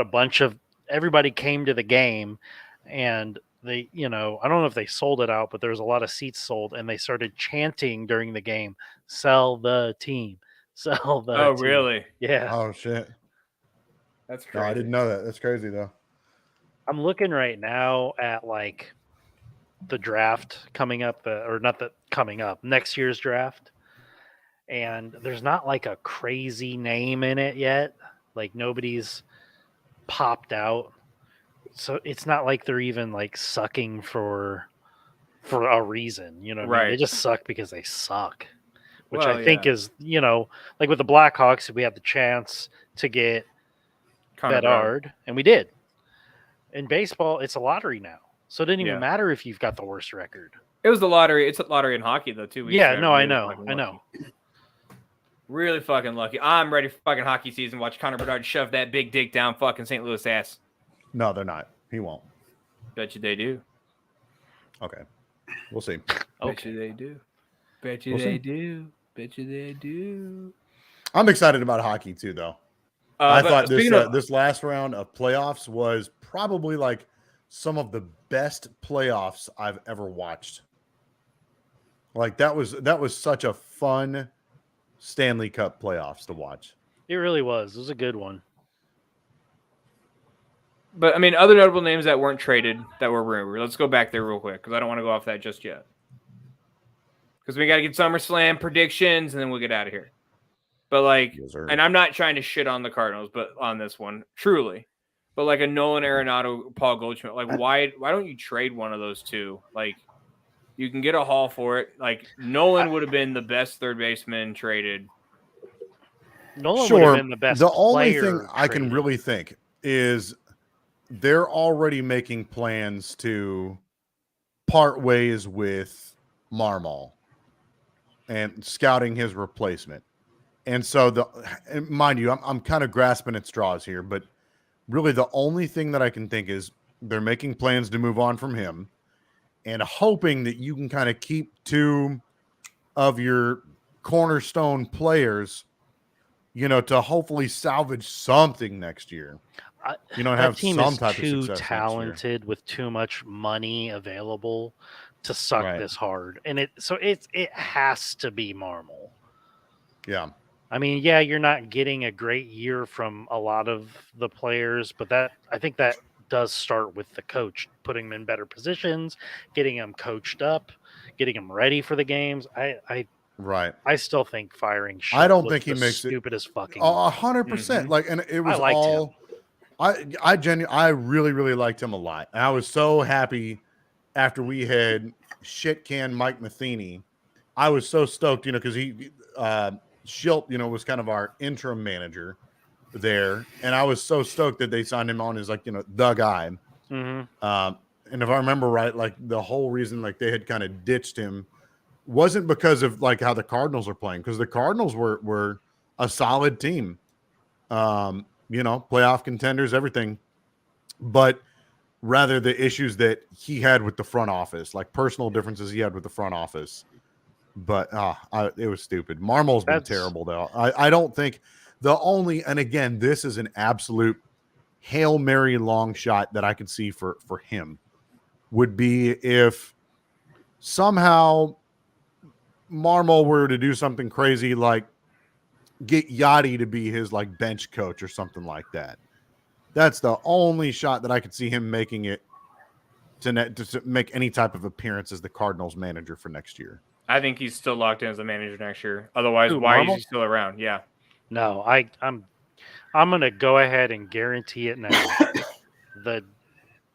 everybody came to the game and they, I don't know if they sold it out, but there was a lot of seats sold and they started chanting during the game, sell the team, sell the team. Really? Yeah. Oh shit. That's crazy. No, I didn't know that. That's crazy though. I'm looking right now at like the draft coming up, next year's draft. And there's not like a crazy name in it yet. Like nobody's popped out. So it's not like they're even like sucking for for a reason. You know what I mean? They just suck because they suck. Which I think is, like with the Blackhawks, we had the chance to get Bedard, and we did. In baseball, it's a lottery now. So it didn't even matter if you've got the worst record. It was the lottery. It's a lottery in hockey, though, too. Yeah, no, I know. Really fucking lucky. I'm ready for fucking hockey season. Watch Connor Bedard shove that big dick down fucking St. Louis ass. No, they're not. He won't. Bet you they do. Okay. We'll see. Bet you they do. Bet you they do. Bet you they do. I'm excited about hockey, too, though. I thought this last round of playoffs was probably like some of the best playoffs I've ever watched. Like that was such a fun Stanley Cup playoffs to watch. It really was. It was a good one. But I mean, other notable names that weren't traded that were rumored. Let's go back there real quick because I don't want to go off that just yet. Because we got to get SummerSlam predictions and then we'll get out of here. But like, and I'm not trying to shit on the Cardinals, but on this one, truly. But like a Nolan Arenado, Paul Goldschmidt, like why don't you trade one of those two? Like, you can get a haul for it. Like Nolan would have been the best third baseman traded. Nolan would have been the best. The only thing I can really think is they're already making plans to part ways with Marmol and scouting his replacement. And so mind you, I'm kind of grasping at straws here, but really the only thing that I can think is they're making plans to move on from him and hoping that you can kind of keep two of your cornerstone players, to hopefully salvage something next year. Have team some is type of too success talented with too much money available to suck this hard. And it has to be Marmol. Yeah. I mean, yeah, you're not getting a great year from a lot of the players, but I think that does start with the coach, putting them in better positions, getting them coached up, getting them ready for the games. I still think firing. I don't think he makes stupidest fucking 100%. Like, and it was all. I really, really liked him a lot. And I was so happy after we had shit can Mike Matheny. I was so stoked, because he. Schilt, was kind of our interim manager there, and I was so stoked that they signed him on as like the guy. Mm-hmm. And if I remember right, like the whole reason like they had kind of ditched him wasn't because of like how the Cardinals are playing, because the Cardinals were a solid team, playoff contenders, everything, but rather the issues that he had with the front office, like personal differences he had with the front office. But it was stupid. Marmol's been terrible, though. I don't think and again, this is an absolute Hail Mary long shot that I could see for him would be if somehow Marmol were to do something crazy like get Yachty to be his like bench coach or something like that. That's the only shot that I could see him making it to make any type of appearance as the Cardinals manager for next year. I think he's still locked in as a manager next year. Otherwise, why is he still around? Yeah. No, I'm gonna go ahead and guarantee it now. The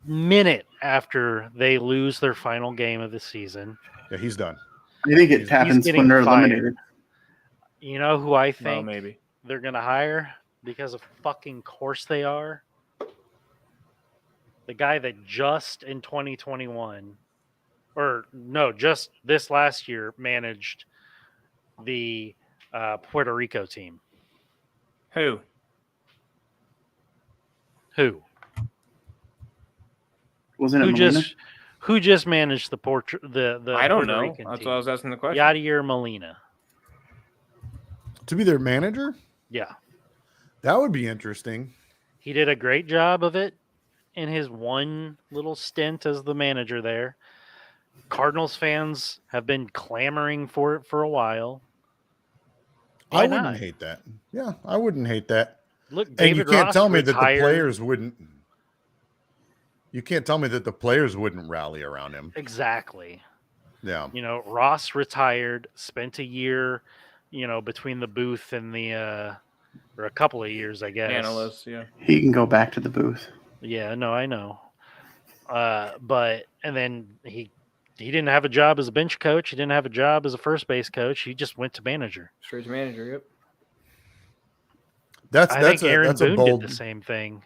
minute after they lose their final game of the season, he's done. I think it happens when they're eliminated. You know who I think maybe they're gonna hire because of fucking course they are? The guy that just in 2021. Or no, just this last year managed the Puerto Rico team. Who? Wasn't it Molina? Who just managed the the I don't Puerto know. Rican That's team? why I was asking the question. Yadier Molina. To be their manager? Yeah. That would be interesting. He did a great job of it in his one little stint as the manager there. Cardinals fans have been clamoring for it for a while. I wouldn't hate that. Yeah, I wouldn't hate that. Look, David and you can't Ross tell me retired. that the players wouldn't. You can't tell me that the players wouldn't rally around him. Exactly. Yeah. Ross retired, spent a year, between the booth and the or a couple of years, I guess. Analysts, yeah. He can go back to the booth. Yeah, no, I know. And then he he didn't have a job as a bench coach. He didn't have a job as a first base coach. He just went to manager. Straight to manager. Yep. That's I think Aaron that's Boone a bold. did the same thing.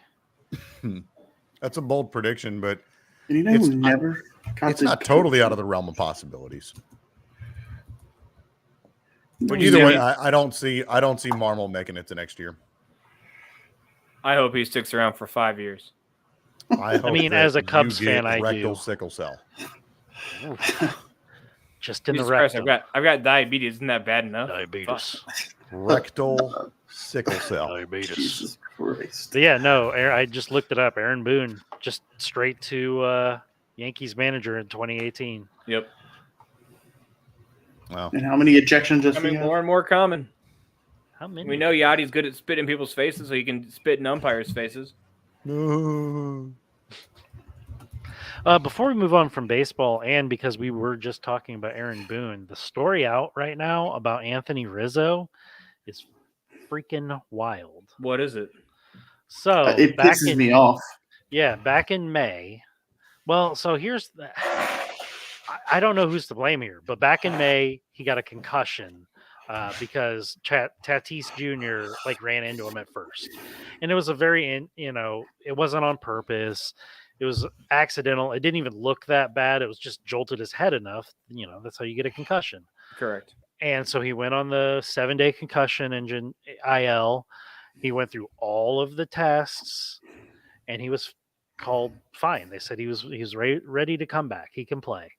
That's a bold prediction, but You know, It's who not- never. got it's to- not totally out of the realm of possibilities. But you either say, way, Heath? I don't see Marmol making it to next year. I hope he sticks around for 5 years. I hope mean, that as a you Cubs get fan, I rectal do. sickle cell. Just in the Jesus Christ, rectum. I've got diabetes. Isn't that bad enough? Diabetes. Rectal sickle cell. Diabetes. Jesus Christ. But yeah, no, I just looked it up. Aaron Boone, just straight to Yankees manager in 2018. Yep. Wow. And how many ejections does he Becoming have? more and more common. How many? We know Yachty's good at spitting people's faces, so he can spit in umpires' faces. No. Before we move on from baseball, and because we were just talking about Aaron Boone, the story out right now about Anthony Rizzo is freaking wild. What is it? So It pisses me off. Yeah, back in May. Well, so here's the. I don't know who's to blame here, but back in May he got a concussion because Tatis Jr. ran into him at first, and it was a very it wasn't on purpose. It was accidental. It didn't even look that bad. It was just jolted his head enough. That's how you get a concussion. Correct. And so he went on the 7-day concussion engine IL. He went through all of the tests, and he was called fine. They said he was ready to come back. He can play.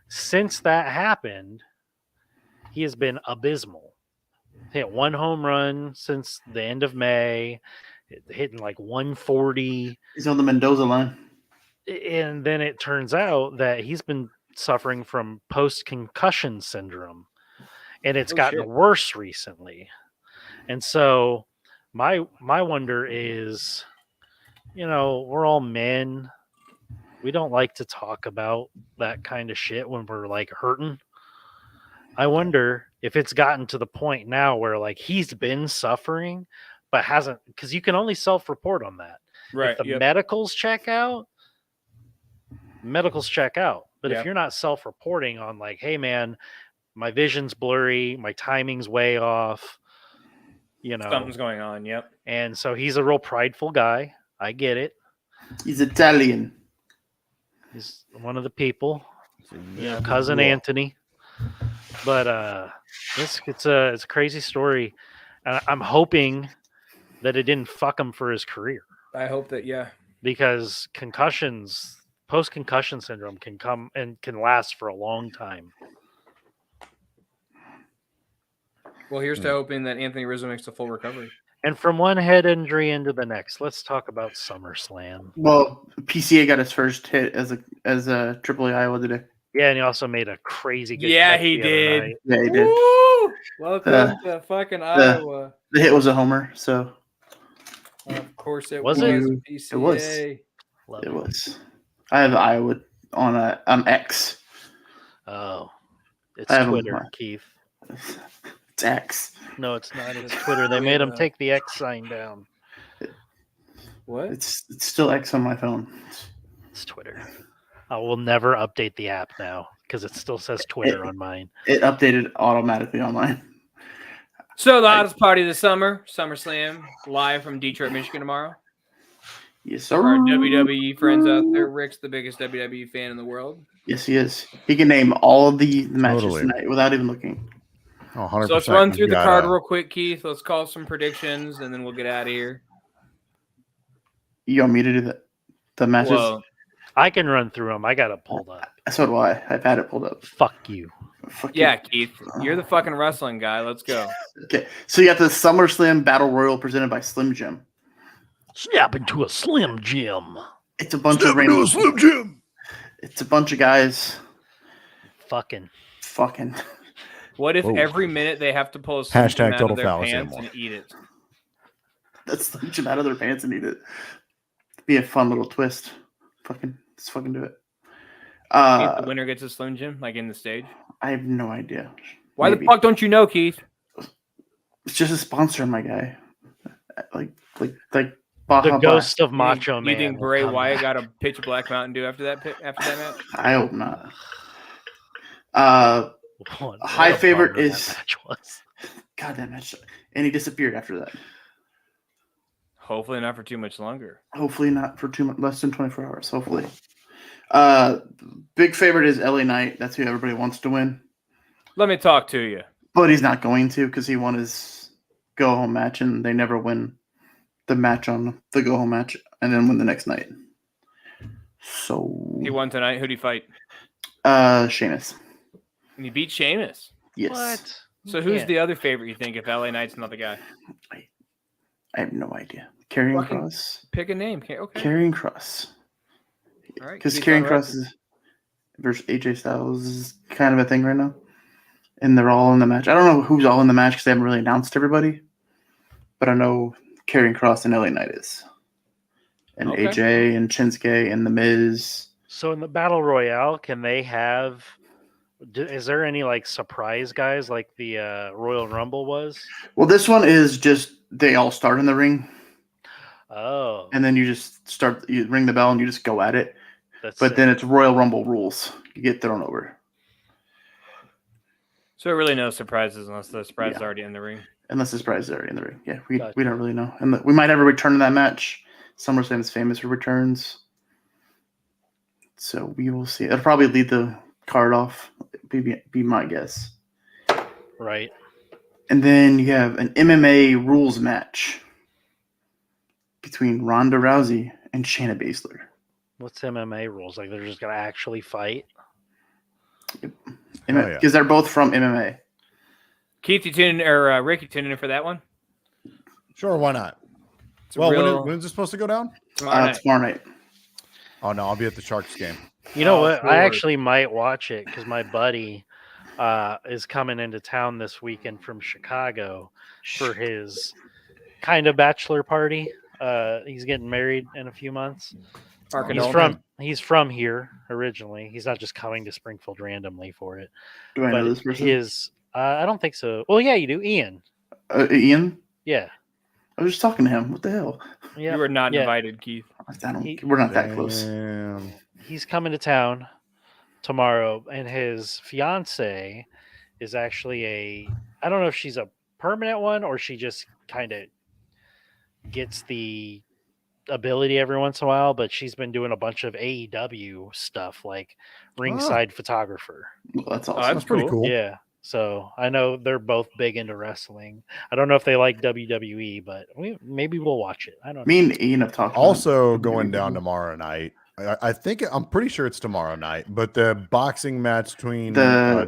Since that happened, he has been abysmal. Hit one home run since the end of May, hitting 140. He's on the Mendoza line. And then it turns out that he's been suffering from post-concussion syndrome, and it's gotten worse recently. And so my wonder is, we're all men. We don't like to talk about that kind of shit when we're hurting. I wonder if it's gotten to the point now where he's been suffering, but hasn't, because you can only self-report on that. Right. If the medicals check out. But if you're not self-reporting on hey man, my vision's blurry, my timing's way off, something's going on. Yep. And so he's a real prideful guy. I get it. He's Italian. He's one of the people, cousin Anthony. But it's a crazy story. I'm hoping that it didn't fuck him for his career. I hope that because post-concussion syndrome can come and can last for a long time. Well, here's to hoping that Anthony Rizzo makes a full recovery. And from one head injury into the next, let's talk about SummerSlam. Well, PCA got his first hit as a AAA Iowa today. Yeah, and he also made a crazy good Yeah, catch he the other did. night. Yeah, he did. Woo! Welcome to fucking Iowa. The hit was a homer, so Of course it Was was. it? PCA. It was. Love it it. was. I have Iowa on X. Oh, it's I have him Twitter, on- Keith. It's X. No, it's not. It's Twitter. They made him take the X sign down. What? It's still X on my phone. It's Twitter. I will never update the app now because it still says Twitter on mine. It updated automatically online. So the hottest party of the summer, SummerSlam, live from Detroit, Michigan tomorrow. Yes, For sir. our WWE friends out there, Rick's the biggest WWE fan in the world. Yes, he is. He can name all of the matches Totally. tonight without even looking. Oh, 100%. So let's run through You the got, card real quick, Keith. Let's call some predictions, and then we'll get out of here. You want me to do the matches? Well, I can run through them. I got it pulled up. So do I. I've had it pulled up. Fuck you. Fuck yeah, Keith, you're the fucking wrestling guy. Let's go. you. Okay. So you got the SummerSlam Battle Royal presented by Slim Jim. Snap into a Slim Jim. It's a bunch of random. Slim Jim. It's a bunch of guys Fucking. fucking. What if Whoa. every minute they have to pull a Slim Hashtag Jim out total of their fallacy pants anymore. and eat it? That's Slim Jim out of their pants and eat it. Be a fun little twist. Let's fucking do it. If the winner gets a Slim Jim, like in the stage. I have no idea. Why Maybe. the fuck don't you know, Keith? It's just a sponsor, my guy. Like The Baja ghost of Macho You Man. think will Bray come Wyatt back. got a pitch Black Mountain Dew after that match? I hope not. What High a favorite bummer that is match was. God, that match, and he disappeared after that. Hopefully not for too much longer. Hopefully not for less than 24 hours. Hopefully. Big favorite is LA Knight. That's who everybody wants to win. Let me talk to you. But he's not going to because he won his go-home match, and they never win the match on the go-home match and then win the next night. So He won tonight. Who'd he fight? Sheamus. And he beat Sheamus. Yes. What? So who's the other favorite you think if LA Knight's not the guy? I have no idea. Karrion Fucking Kross. Pick a name. Okay. Karrion Kross. All right. Because Karrion Kross is versus AJ Styles is kind of a thing right now. And they're all in the match. I don't know who's all in the match because they haven't really announced everybody. But I know Karrion Kross and LA Knight is. And Okay. AJ and Shinsuke and The Miz. So in the Battle Royale, can they have... Is there any like surprise guys like the Royal Rumble was? Well, this one is just they all start in the ring. Oh. And then you just start, you ring the bell and you just go at it. That's But sick. then it's Royal Rumble rules. You get thrown over. So really no surprises unless the surprise is Yeah. already in the ring. Unless the surprise is already in the ring. Yeah, we Gotcha. don't really know. And we might have a return to that match. SummerSlam is famous for returns. So we will see. It'll probably lead the card off, be my guess. Right. And then you have an MMA rules match between Ronda Rousey and Shayna Baszler. What's MMA rules? Like they're just gonna actually fight? Because they're both from MMA. Keith, you tuning or Rick, you tuning in for that one? Sure, why not? It's a Well, real- when's it supposed to go down? tomorrow night. Tomorrow night. Oh no, I'll be at the Sharks game. You know Oh, what? Lord. I actually might watch it because my buddy is coming into town this weekend from Chicago for his kind of bachelor party. He's getting married in a few months. He's from here originally. He's not just coming to Springfield randomly for it. Do I But know this person? I don't think so. Well, yeah, you do. Ian. Ian? Yeah. I was just talking to him. What the hell? Yeah. You were not yeah. invited, Keith. We're not that close. Damn. He's coming to town tomorrow, and his fiance is actually I don't know if she's a permanent one or she just kind of gets the ability every once in a while, but she's been doing a bunch of AEW stuff like ringside photographer. Well, that's awesome. That's pretty cool. Yeah. So I know they're both big into wrestling. I don't know if they like WWE, but maybe we'll watch it. I don't know. Me and Ian have talked about Also it. going down tomorrow night. I'm pretty sure it's tomorrow night, but the boxing match between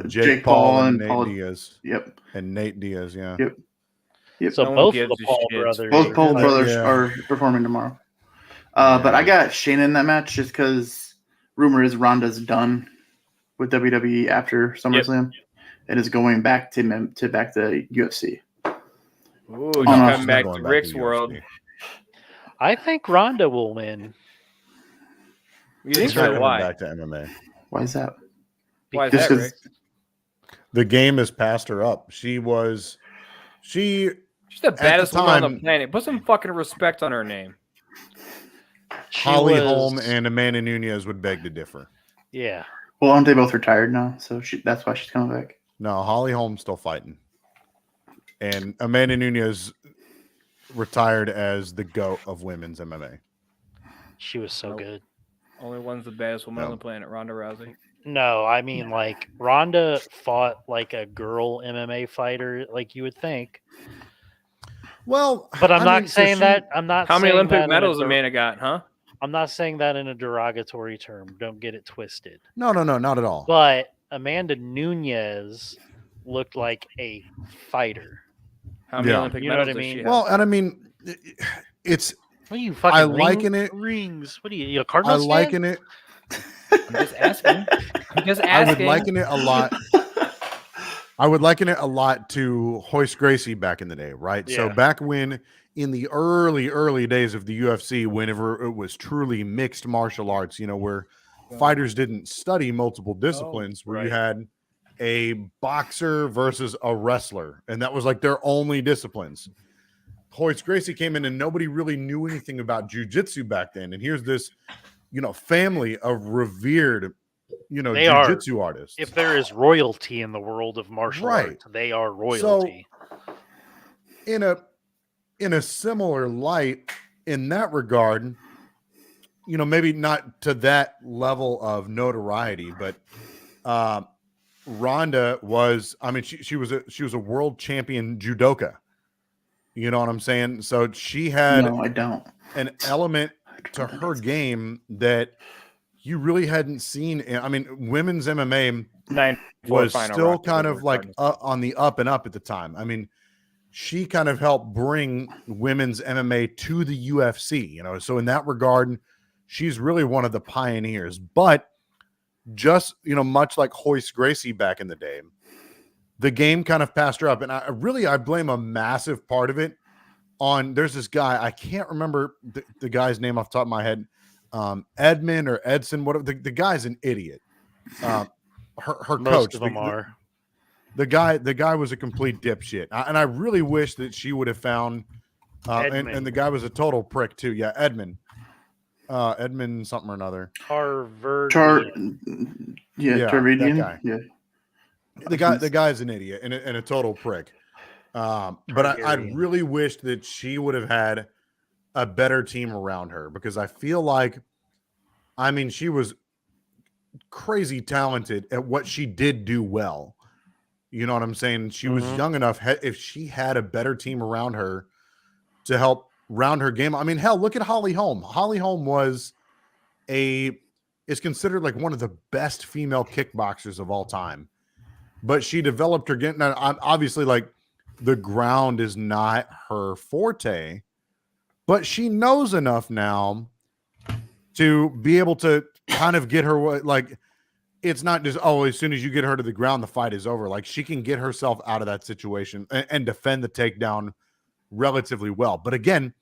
Jake Paul and Nate Diaz. Yep. And Nate Diaz, yeah. Yep. So No one both of gives the a Paul shit. brothers. Both Paul brothers Yeah. are performing tomorrow. But I got Shayna in that match just because rumor is Ronda's done with WWE after SummerSlam and is going back to UFC. Ooh, no, she's coming she's back not to going Rick's UFC. world. I think Ronda will win. You think She's not so? coming Why? back to MMA. Why is that? Why is Just that, 'cause- Rick? The game has passed her up. She's She's the baddest woman on the time- planet. Put some fucking respect on her name. Holly Holm and Amanda Nunez would beg to differ. Yeah. Well, aren't they both retired now? So that's why she's coming back. No, Holly Holm's still fighting. And Amanda Nunez retired as the GOAT of women's MMA. She was so Nope. good. Only one's the baddest woman on No. the planet, Ronda Rousey. No, I mean like Ronda fought like a girl MMA fighter, like you would think. Well, But I'm I not mean, so saying she- that. I'm not. How many saying Olympic that in a medals der- Amanda got, huh? I'm not saying that in a derogatory term. Don't get it twisted. No, not at all. But Amanda Nunez looked like a fighter. How many Yeah. Olympic You know what medals I does she mean? have? Well, and I mean, it's What are you fucking? I liken it- rings. What are you? A I Cardinals fan? liken it. I'm just asking. I'm just I asking. would liken it a lot. I would liken it a lot to Hoist Gracie back in the day, right? So Yeah. back when in the early days of the UFC, whenever it was truly mixed martial arts, where fighters didn't study multiple disciplines, where you right. had a boxer versus a wrestler, and that was like their only disciplines. Hoist Gracie came in and nobody really knew anything about jiu-jitsu back then. And here's this, family of revered They are. jiu-jitsu artists. If there is royalty in the world of martial arts, they are royalty. So, in a similar light, in that regard, maybe not to that level of notoriety, but Ronda was, she was a world champion judoka. You know what I'm saying? So she had No, I don't. an element to her game that you really hadn't seen. Women's MMA was still kind of like on the up and up at the time. She kind of helped bring women's MMA to the UFC, so in that regard, she's really one of the pioneers. But just, much like Hoist Gracie back in the day, the game kind of passed her up. And I blame a massive part of it on, there's this guy, I can't remember the guy's name off the top of my head, Edmund or Edson, whatever. The guy's an idiot. Her Most coach, of them are. The guy was a complete dipshit, and I really wish that she would have found. And the guy was a total prick too. Yeah, Edmund something or another. Harvard. Tarvedian. That guy. Yeah. The guy's an idiot and a total prick. But I really wished that she would have had a better team around her, because I feel like, she was crazy talented at what she did do well. You know what I'm saying? She was young enough. If she had a better team around her to help round her game. Hell, look at Holly Holm. Holly Holm is considered like one of the best female kickboxers of all time. But she developed her game. Now, obviously, like, the ground is not her forte, but she knows enough now to be able to kind of get her, like, it's not just, as soon as you get her to the ground, the fight is over. Like, she can get herself out of that situation and defend the takedown relatively well. But again,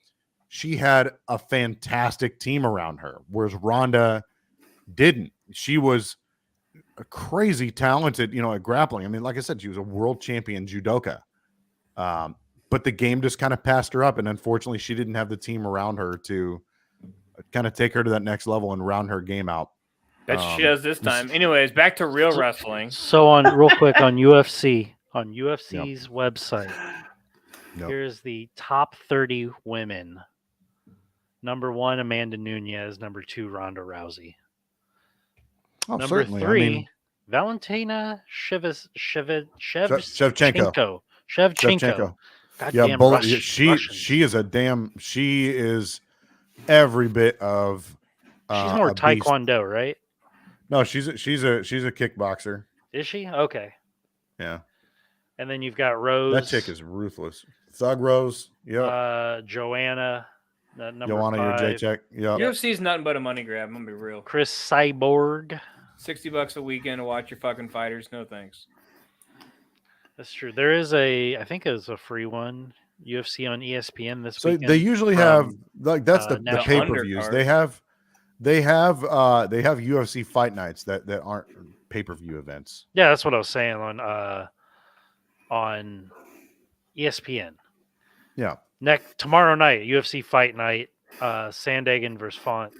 she had a fantastic team around her, whereas Ronda didn't. She was a crazy talented, at grappling. Like I said, she was a world champion judoka. But the game just kind of passed her up, and unfortunately she didn't have the team around her to kind of take her to that next level and round her game out. That she does this time. Anyways, back to real wrestling. So real quick on UFC's website, here's the top 30 women. Number 1, Amanda Nunes. Number 2, Ronda Rousey. Number 3, Valentina Shevchenko. Goddamn she is every bit of. She's more Taekwondo, right? No, she's a kickboxer. Is she? Okay. Yeah. And then you've got Rose. That chick is ruthless. Thug Rose. Yeah. Joanna. Number Joanna, 5. your J-check. Yeah. UFC's nothing but a money grab. I'm gonna be real. Chris Cyborg. $60 a weekend to watch your fucking fighters. No thanks. That's true. There is I think it was a free one. UFC on ESPN this weekend. So they usually have, like, that's the pay-per-views. Undercard. They have UFC fight nights that aren't pay-per-view events. Yeah, that's what I was saying on ESPN. Yeah. Tomorrow night, UFC fight night, Sandagen versus Font.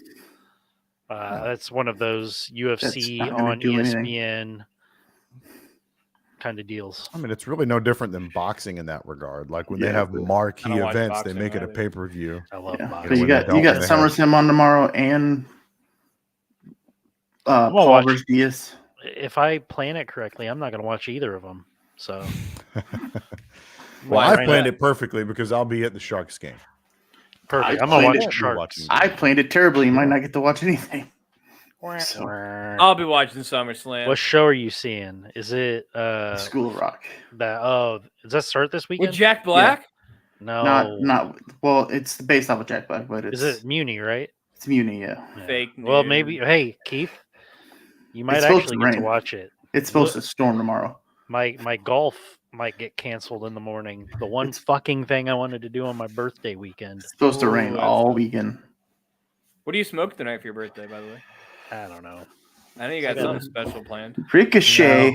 That's one of those UFC on ESPN kind of deals. It's really no different than boxing in that regard. Like, when they have marquee events, they make it a pay-per-view. I love boxing. But you got SummerSlam on tomorrow and Paul versus Diaz. If I plan it correctly, I'm not going to watch either of them. So, well, I planned it perfectly because I'll be at the Sharks game. Perfect. I'm going to watch the Sharks. I planned it terribly. You might not get to watch anything. So, I'll be watching SummerSlam. What show are you seeing? Is it School of Rock? Does that start this weekend? With Jack Black? Yeah. No, not. Well, it's based off of Jack Black, but is it Muni? Right? It's Muni, yeah. Fake news. Well, maybe. Hey, Keith, you might actually get to watch it. It's supposed to storm tomorrow. My golf might get canceled in the morning. The one fucking thing I wanted to do on my birthday weekend. It's supposed to rain all weekend. What do you smoke tonight for your birthday, by the way? I don't know. I know you got something special planned. Ricochet.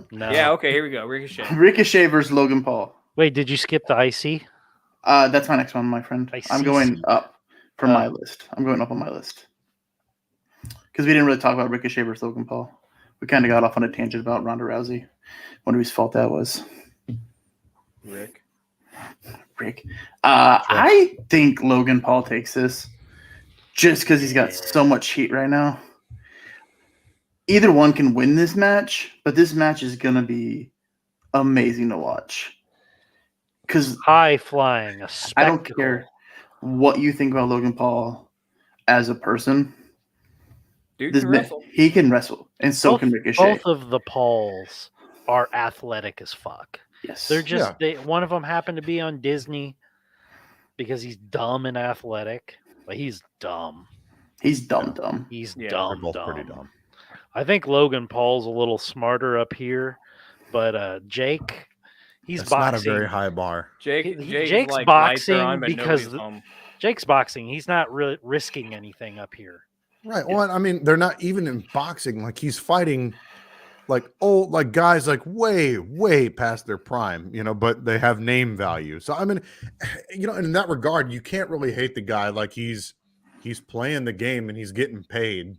No. Yeah, okay, here we go. Ricochet. Ricochet versus Logan Paul. Wait, did you skip the IC? That's my next one, my friend. I'm going up from my list. I'm going up on my list. because we didn't really talk about Ricochet versus Logan Paul. We kind of got off on a tangent about Ronda Rousey. Wonder whose fault that was. Rick. I think Logan Paul takes this just because he's got so much heat right now. Either one can win this match, but this match is going to be amazing to watch. Because high flying, a spectacle. I don't care what you think about Logan Paul as a person. Dude can wrestle. He can wrestle, and so can Ricochet. Both of the Pauls are athletic as fuck. Yes. They're just one of them happened to be on Disney because he's dumb and athletic. But he's dumb. He's dumb. He's They're dumb. both pretty dumb. I think Logan Paul's a little smarter up here, but Jake, That's boxing. not a very high bar. Jake's like boxing because Jake's boxing. He's not really risking anything up here. Right. Well, I mean, they're not even in boxing. Like he's fighting like old, like guys like way past their prime, but they have name value. So I mean, in that regard, you can't really hate the guy. Like he's playing the game and he's getting paid.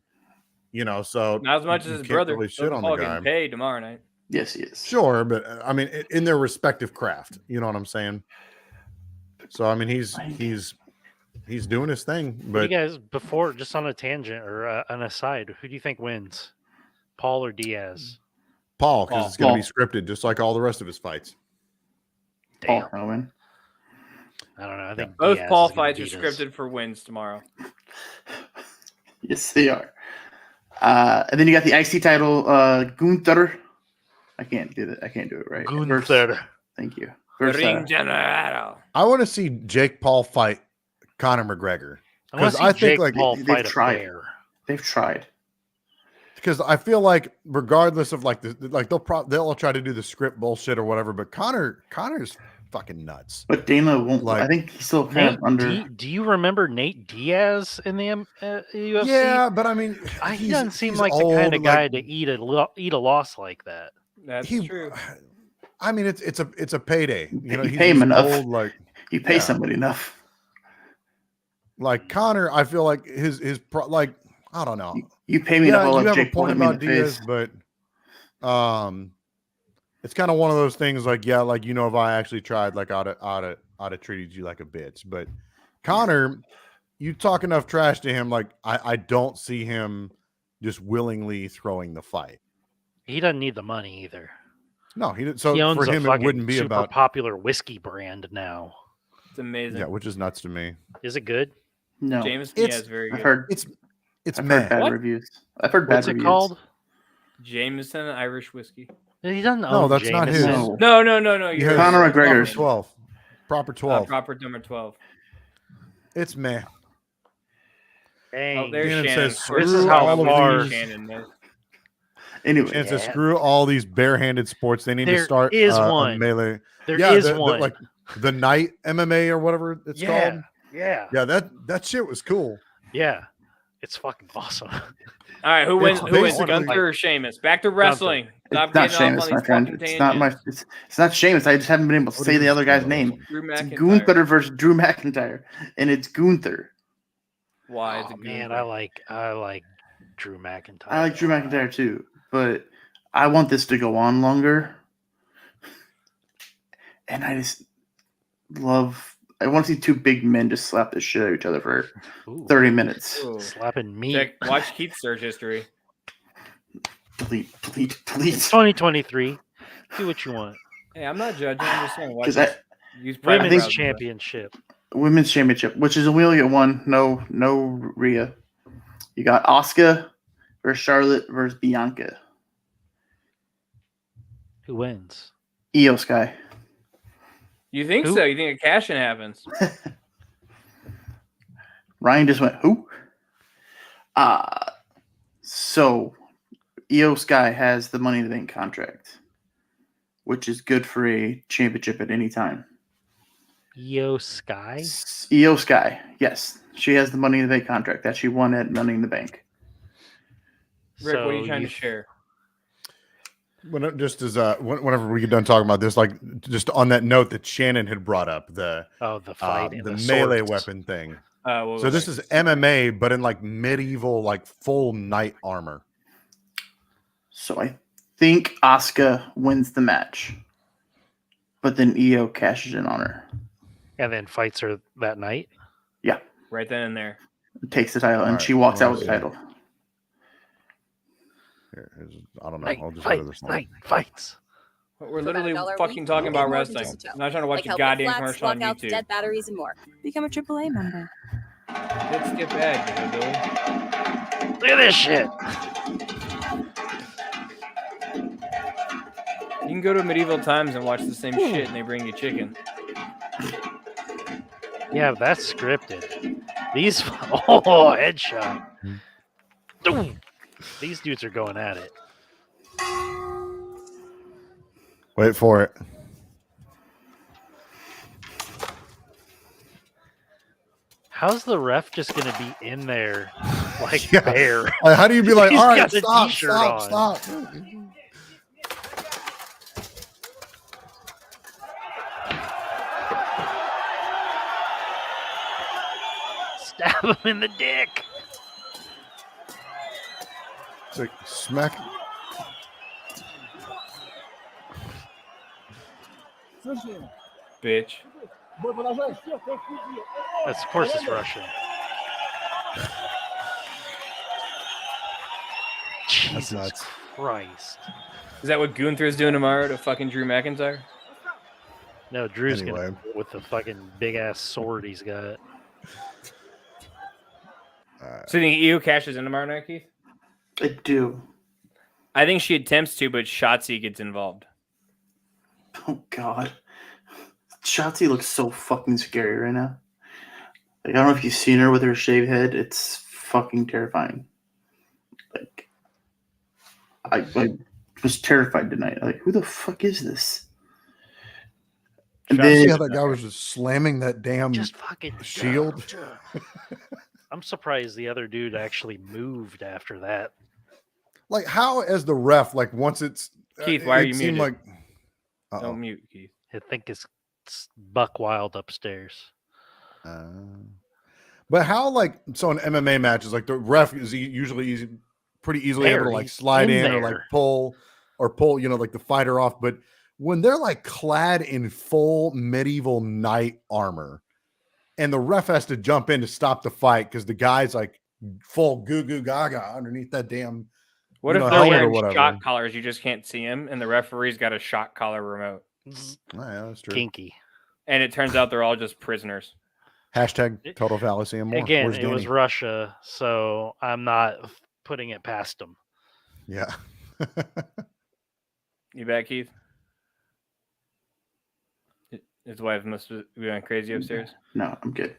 So not as much as his brother. Really shit on the guy. Getting paid tomorrow night. Yes, he is. Sure, but I mean, in their respective craft, you know what I'm saying? So I mean, he's doing his thing. But you guys, before just on a tangent or an aside, who do you think wins, Paul or Diaz? Paul, because it's going to be scripted, just like all the rest of his fights. Damn. Paul win. I don't know. I think both Diaz Paul is gonna fights are beat us. scripted for wins tomorrow. Yes, they are. And then you got the IC title, Gunther. I can't do that. I can't do it right. Gunther. Thank you. Ring General. I want to see Jake Paul fight Conor McGregor because I think like Paul they've fight tried. a bear. They've tried. Because I feel like regardless of like they'll all try to do the script bullshit or whatever, but Conor's fucking nuts. But Dana won't. Like, I think he's still kind of under. Do you remember Nate Diaz in the UFC? Yeah, but I mean, he doesn't seem he's like old, the kind of guy like, to eat a loss like that. That's true. I mean, it's a payday. You he's pay him enough. Old, like you pay somebody enough. Like Conor, I feel like his like I don't know. You pay me enough. You have Jake a point about Diaz, face. but it's kind of one of those things. Like if I actually tried, like I'd have treated you like a bitch. But Conor, you talk enough trash to him, like I don't see him just willingly throwing the fight. He doesn't need the money either. No, so he owns for him it wouldn't be super about popular whiskey brand now. It's amazing. Yeah, which is nuts to me. Is it good? No, Jameson is very good. I've heard bad reviews. I've heard bad What's reviews. it called? Jameson Irish whiskey. He doesn't own No, that's not his. Jameson. No. You're Conor Proper McGregor's 12. Proper 12. proper number 12. It's meh. Dang. Oh, there's Shannon Shannon. says, This is screw how all of far- these- Shannon knows. Anyway, Shannon says, screw all these barehanded sports. They need There to start is a one. melee. There is one. like the night MMA or whatever it's called. Yeah. Yeah, that shit was cool. Yeah. It's fucking awesome. All right, who wins? It's Who wins, basically- Gunther or Sheamus? Back to wrestling. Stop it's not getting Sheamus, off on my these friend. fucking It's not tangents. it's not Sheamus. I just haven't been able to What say is the it? other guy's name. Drew It's McIntyre. Gunther versus Drew McIntyre, and it's Gunther. Why? Is Oh, it man, Gunther? I like Drew McIntyre. I like Drew McIntyre too, but I want this to go on longer. And I just I want to see two big men just slap the shit out of each other for Ooh, 30 minutes. Ooh. slapping meat. Watch Keith's search history. Delete. 2023. Do what you want. Hey, I'm not judging. I'm just saying. Watch Because use private Women's browsing. championship. Women's Championship, which is we only get one. No Rhea. You got Asuka versus Charlotte versus Bianca. Who wins? Io Sky. You think Who? so? You think a cash-in happens? Ryan just went, who? So Io Sky has the Money in the Bank contract, which is good for a championship at any time. Io Sky? Io Sky, yes. She has the Money in the Bank contract that she won at Money in the Bank. Rick, what are you trying to share? Whenever we get done talking about this, like just on that note that Shannon had brought up, the fight. the melee weapon thing. So this is MMA, but in like medieval, like full knight armor. So I think Asuka wins the match, but then Io cashes in on her. And then fights her that night? Yeah. Right then and there. Takes the title, and All she right, walks well, out with the let's see. title. I don't know. Night I'll just go to this one. fights. We're literally $1 a fucking week, talking you about get more than wrestling. just a toe. I'm not trying to watch Like a help with goddamn flats, commercial on lockouts, YouTube. dead batteries, and more. Become a AAA member. Let's skip ahead, Billy. Look at this shit. You can go to medieval times and watch the same shit, and they bring you chicken. Yeah, that's scripted. These headshot. Boom. These dudes are going at it. Wait for it. How's the ref just going to be in there like Yeah. bear? Like, how do you be like, He's all right, got the stop, t-shirt stop, on. stop? Stab him in the dick. It's like smack. Bitch. That's, of course it's Russian. Jesus nuts. Christ. Is that what Gunther's doing tomorrow to fucking Drew McIntyre? No, Drew's Anyway. gonna with the fucking big ass sword he's got. So you think Io cashes in tomorrow night, Keith? I do. I think she attempts to, but Shotzi gets involved. Oh God, Shotzi looks so fucking scary right now. Like, I don't know if you've seen her with her shaved head. It's fucking terrifying. Like, I was terrified tonight. Like, who the fuck is this? And See then how that guy was just slamming that damn Just fucking shield? I'm surprised the other dude actually moved after that. Like, how, as the ref, like, once it's Keith, why are it you seemed muted? like, uh-oh. Don't mute, Keith. I think it's buck wild upstairs. But how, like, so in MMA matches, like, the ref is usually pretty easily able to, like, He's slide in or, there. like, pull, you know, like, the fighter off. But when they're, like, clad in full medieval knight armor and the ref has to jump in to stop the fight because the guy's, like, full goo goo gaga underneath that damn, What you if know, they're helmet or wearing whatever. shot collars? You just can't see him, and the referee's got a shot collar remote. Zzz, Oh, yeah, that's true. kinky. And it turns out they're all just prisoners. Hashtag total fallacy and more. Again, Where's it was Danny? Russia, so I'm not putting it past them. Yeah. You back, Keith? His wife must be going crazy upstairs. no, I'm good.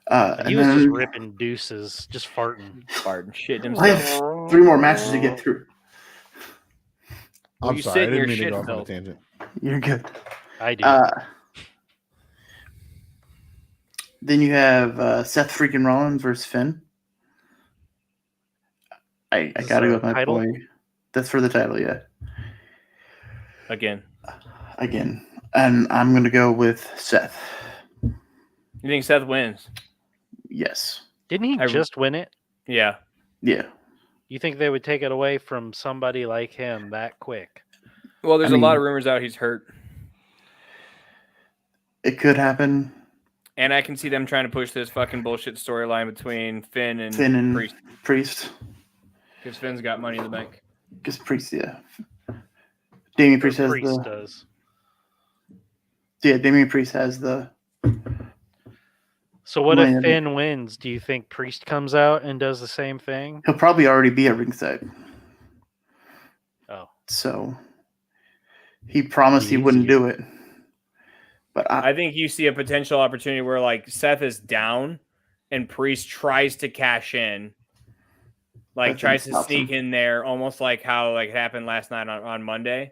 And he And was just then ripping deuces, just farting. Farting shit I himself. have 3 more matches to get through. Well, I'm you sorry. I sit in didn't your mean to shit go off on a filth. tangent. You're good. I do. Then you have Seth freaking Rollins versus Finn. I Is gotta this go a with my title? boy. That's for the title, yeah. Again. And I'm gonna go with Seth. You think Seth wins? Yes. Didn't he I- just win it? Yeah. Yeah. You think they would take it away from somebody like him that quick? Well, there's I a lot mean- of rumors out he's hurt. It could happen. And I can see them trying to push this fucking bullshit storyline between Finn and Finn and Priest. Priest. Because Finn's got money in the bank. Because Priest, yeah. Damian Priest has Priest the does. Damian Priest has the So what if Miami. Finn wins? Do you think Priest comes out and does the same thing? he'll probably already be at ringside. Oh, So he promised he wouldn't Easy. do it. But I think you see a potential opportunity where like Seth is down and Priest tries to cash in. Like That tries thing to stops sneak him. in there almost like how like it happened last night on Monday.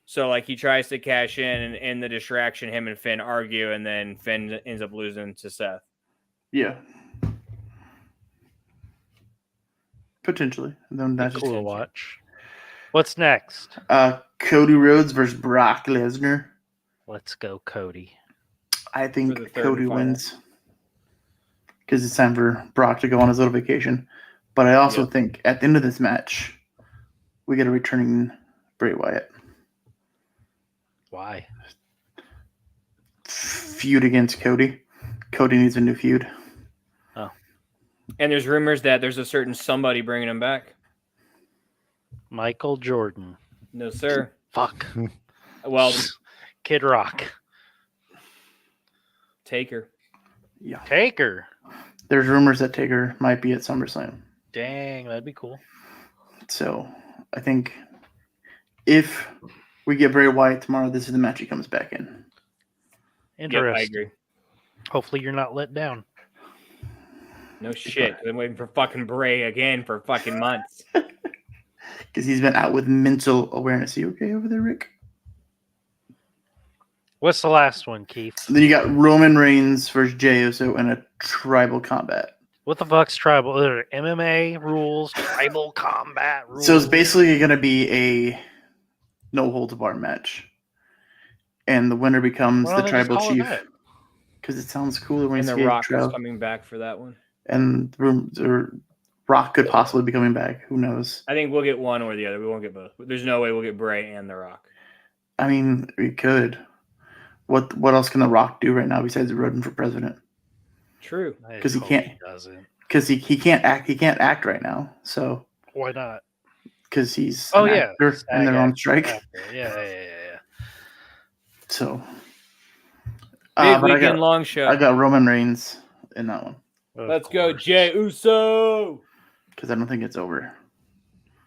So like he tries to cash in and in the distraction him and Finn argue and then Finn ends up losing to Seth. yeah. Potentially. And then that's cool to watch. What's next? Cody Rhodes versus Brock Lesnar. Let's go, Cody. I For think the third Cody and final. wins. because it's time for Brock to go on his little vacation. But I also think at the end of this match, we get a returning Bray Wyatt. Why? Feud against Cody. Cody needs a new feud. Oh. And there's rumors that there's a certain somebody bringing him back. Michael Jordan. No, sir. Fuck. Well, Kid Rock. Taker. Yeah. Taker. There's rumors that Taker might be at SummerSlam. Dang, that'd be cool. So I think if we get Bray Wyatt tomorrow, this is the match he comes back in. Interesting. Yep, I agree. Hopefully you're not let down. No shit. I've been waiting for fucking Bray again for fucking months. Because he's been out with mental awareness. Are you okay over there, Rick? What's the last one, Keith? Then you got Roman Reigns versus Jey Uso in a tribal combat. What the fuck's tribal? Are there MMA rules, tribal combat rules? So it's basically going to be a no-holds-barred match. And the winner becomes Why the don't they just tribal call it chief. that? Because it sounds cooler when And it's The Rock trial. is coming back for that one. And Rock could possibly be coming back. Who knows? I think we'll get one or the other. We won't get both. There's no way we'll get Bray and The Rock. I mean, we could. What else can The Rock do right now besides running for president? True. I 'Cause he hope can't- doesn't. Because he can't act. He can't act right now. So Why not? because he's Oh, an yeah. actor and they're on strike. Yeah. So Big but weekend long show. I got Roman Reigns in that one Of Let's go, course. Jey Uso. because I don't think it's over.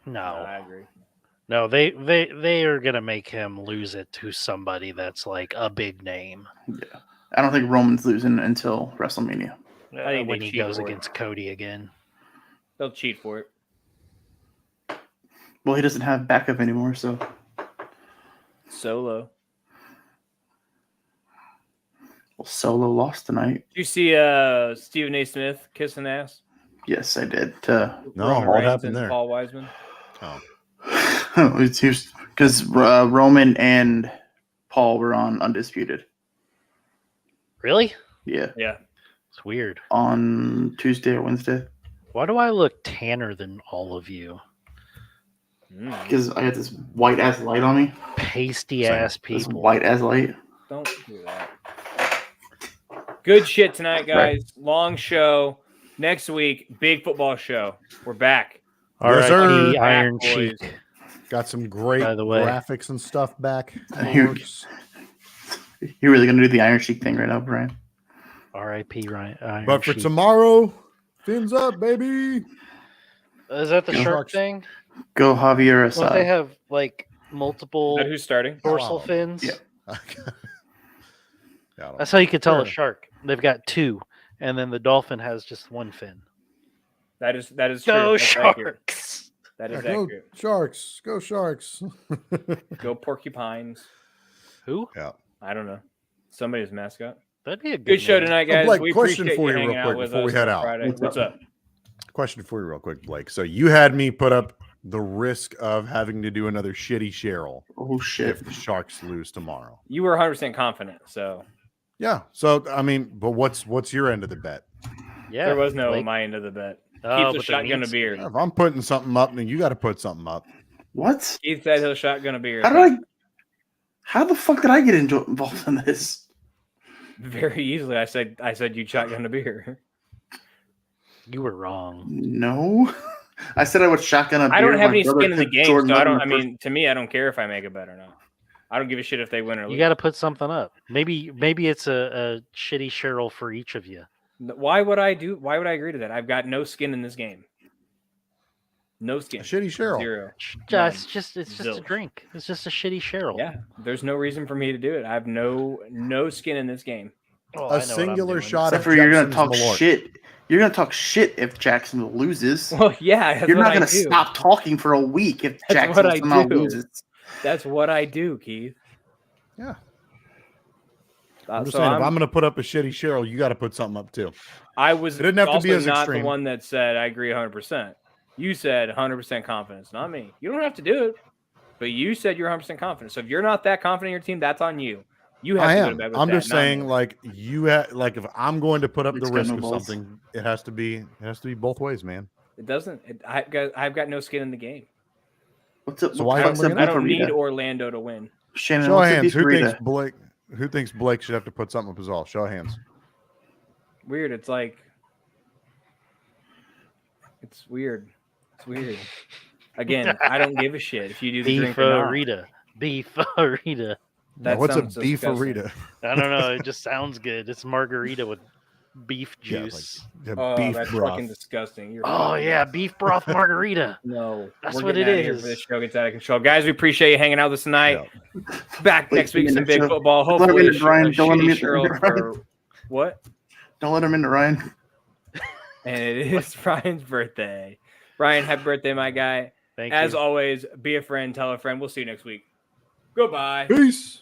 No, I agree. no, they are gonna make him lose it to somebody that's like a big name. Yeah, I don't think Roman's losing until WrestleMania. I think when they he cheat goes for it. against Cody again. They'll cheat for it. Well, he doesn't have backup anymore, so Solo. well, Solo lost tonight. Did you see Stephen A. Smith kissing ass? Yes, I did. No, Roman what Reigns happened and there? Paul Wiseman. Oh, Because Roman and Paul were on Undisputed. Really? Yeah, Yeah. It's weird. on Tuesday or Wednesday. Why do I look tanner than all of you? Because I got this white ass light on me. Pasty ass This people. white ass light. Don't do that. Good shit tonight, guys. Long show. Next week, big football show. We're back. Yes, sir. R.I.P. Iron Back, boys. Cheek. got some great By the way. graphics and stuff back. Here- You're really gonna do the Iron Sheik thing right now, Brian? R.I.P. Iron But for Cheek. tomorrow, fins up, baby. Is that the Go shark Sharks. thing? Go Javier Don't they Assad. have like Is multiple that who's starting? dorsal Wow. fins? Yeah. I don't That's how you can tell a Sure. shark. They've got two, and then the dolphin has just one fin. That is true. Go That's accurate. sharks! That Yeah, is go accurate. Sharks. Go Sharks. Go porcupines. Who? Yeah. I don't know. Somebody's mascot. That'd be a good Good show name. tonight, guys. Blake, we question appreciate for you hanging real out quick with before we us head on out. Friday. What's up? Question for you real quick, Blake. So you had me put up the risk of having to do another shitty Cheryl Oh shit! if the Sharks lose tomorrow. You were 100% confident, so Yeah. So I mean, but what's your end of the bet? Yeah, there was no Blake. my end of the bet. Oh, Keith's a but there shotgun needs a to beer. be. If I'm putting something up, then you got to put something up. What? Keith said he'll shotgun a beer. How the fuck did I get involved in this? Very easily. I said you'd shotgun a beer. You were wrong. No, I said I would shotgun a beer. I don't have My any brother skin in the took game, Jordan so I Love in don't. the I first- mean, to me, I don't care if I make a bet or not. I don't give a shit if they win or lose. You got to put something up. Maybe it's a shitty Cheryl for each of you. Why would I agree to that? I've got no skin in this game. No skin. A shitty Cheryl. Zero. It's just a Zilch. drink. It's just a shitty Cheryl. Yeah. There's no reason for me to do it. I have no skin in this game. Well, A I know what I'm singular doing. shot Except of for you're gonna Jepson's talk Malort. shit. You're gonna talk shit if Jacksonville loses. Well, yeah. That's You're what not I gonna do. stop talking for a week if That's what Jacksonville I somehow do. loses. That's what I do, Keith. Yeah. I'm just So saying, if I'm going to put up a shitty Cheryl, you got to put something up too. I was It didn't have to also be as not extreme. the one that said I agree 100%. You said 100% confidence, not me. You don't have to do it, but you said you're 100% confident. So if you're not that confident in your team, that's on you. You have I to go to am. bed with I'm that, just not saying, me. like like if I'm going to put up It's the got risk no of balls. something, it has to be both ways, man. It doesn't. I've got no skin in the game. What's up? So What why the fuck's don't a we I don't need beefarita? Orlando to win. Shannon, Show of what's a hands. Who thinks beefarita? Blake should have to put something up his all? Show of hands. Weird. It's like it's weird. It's weird. Again, I don't give a shit if you do the drink or not. Beefarita. That What's a sounds disgusting. beefarita? I don't know. It just sounds good. It's margarita with beef Yeah, juice. Oh, beef that's broth. fucking disgusting. You're Oh fucking yeah, beef broth margarita. No, That's we're what getting it out of here is. before this show gets out of control, guys. We appreciate you hanging out with us tonight. Yeah. Back Wait, next week, some next big show. football. Don't let Hopefully, him in, Ryan. Don't let him in, Cheryl Ryan. for what? Don't let him into Ryan. And it is Ryan's birthday. Ryan, happy birthday, my guy. Thank As you. always, be a friend, tell a friend. We'll see you next week. Goodbye. Peace.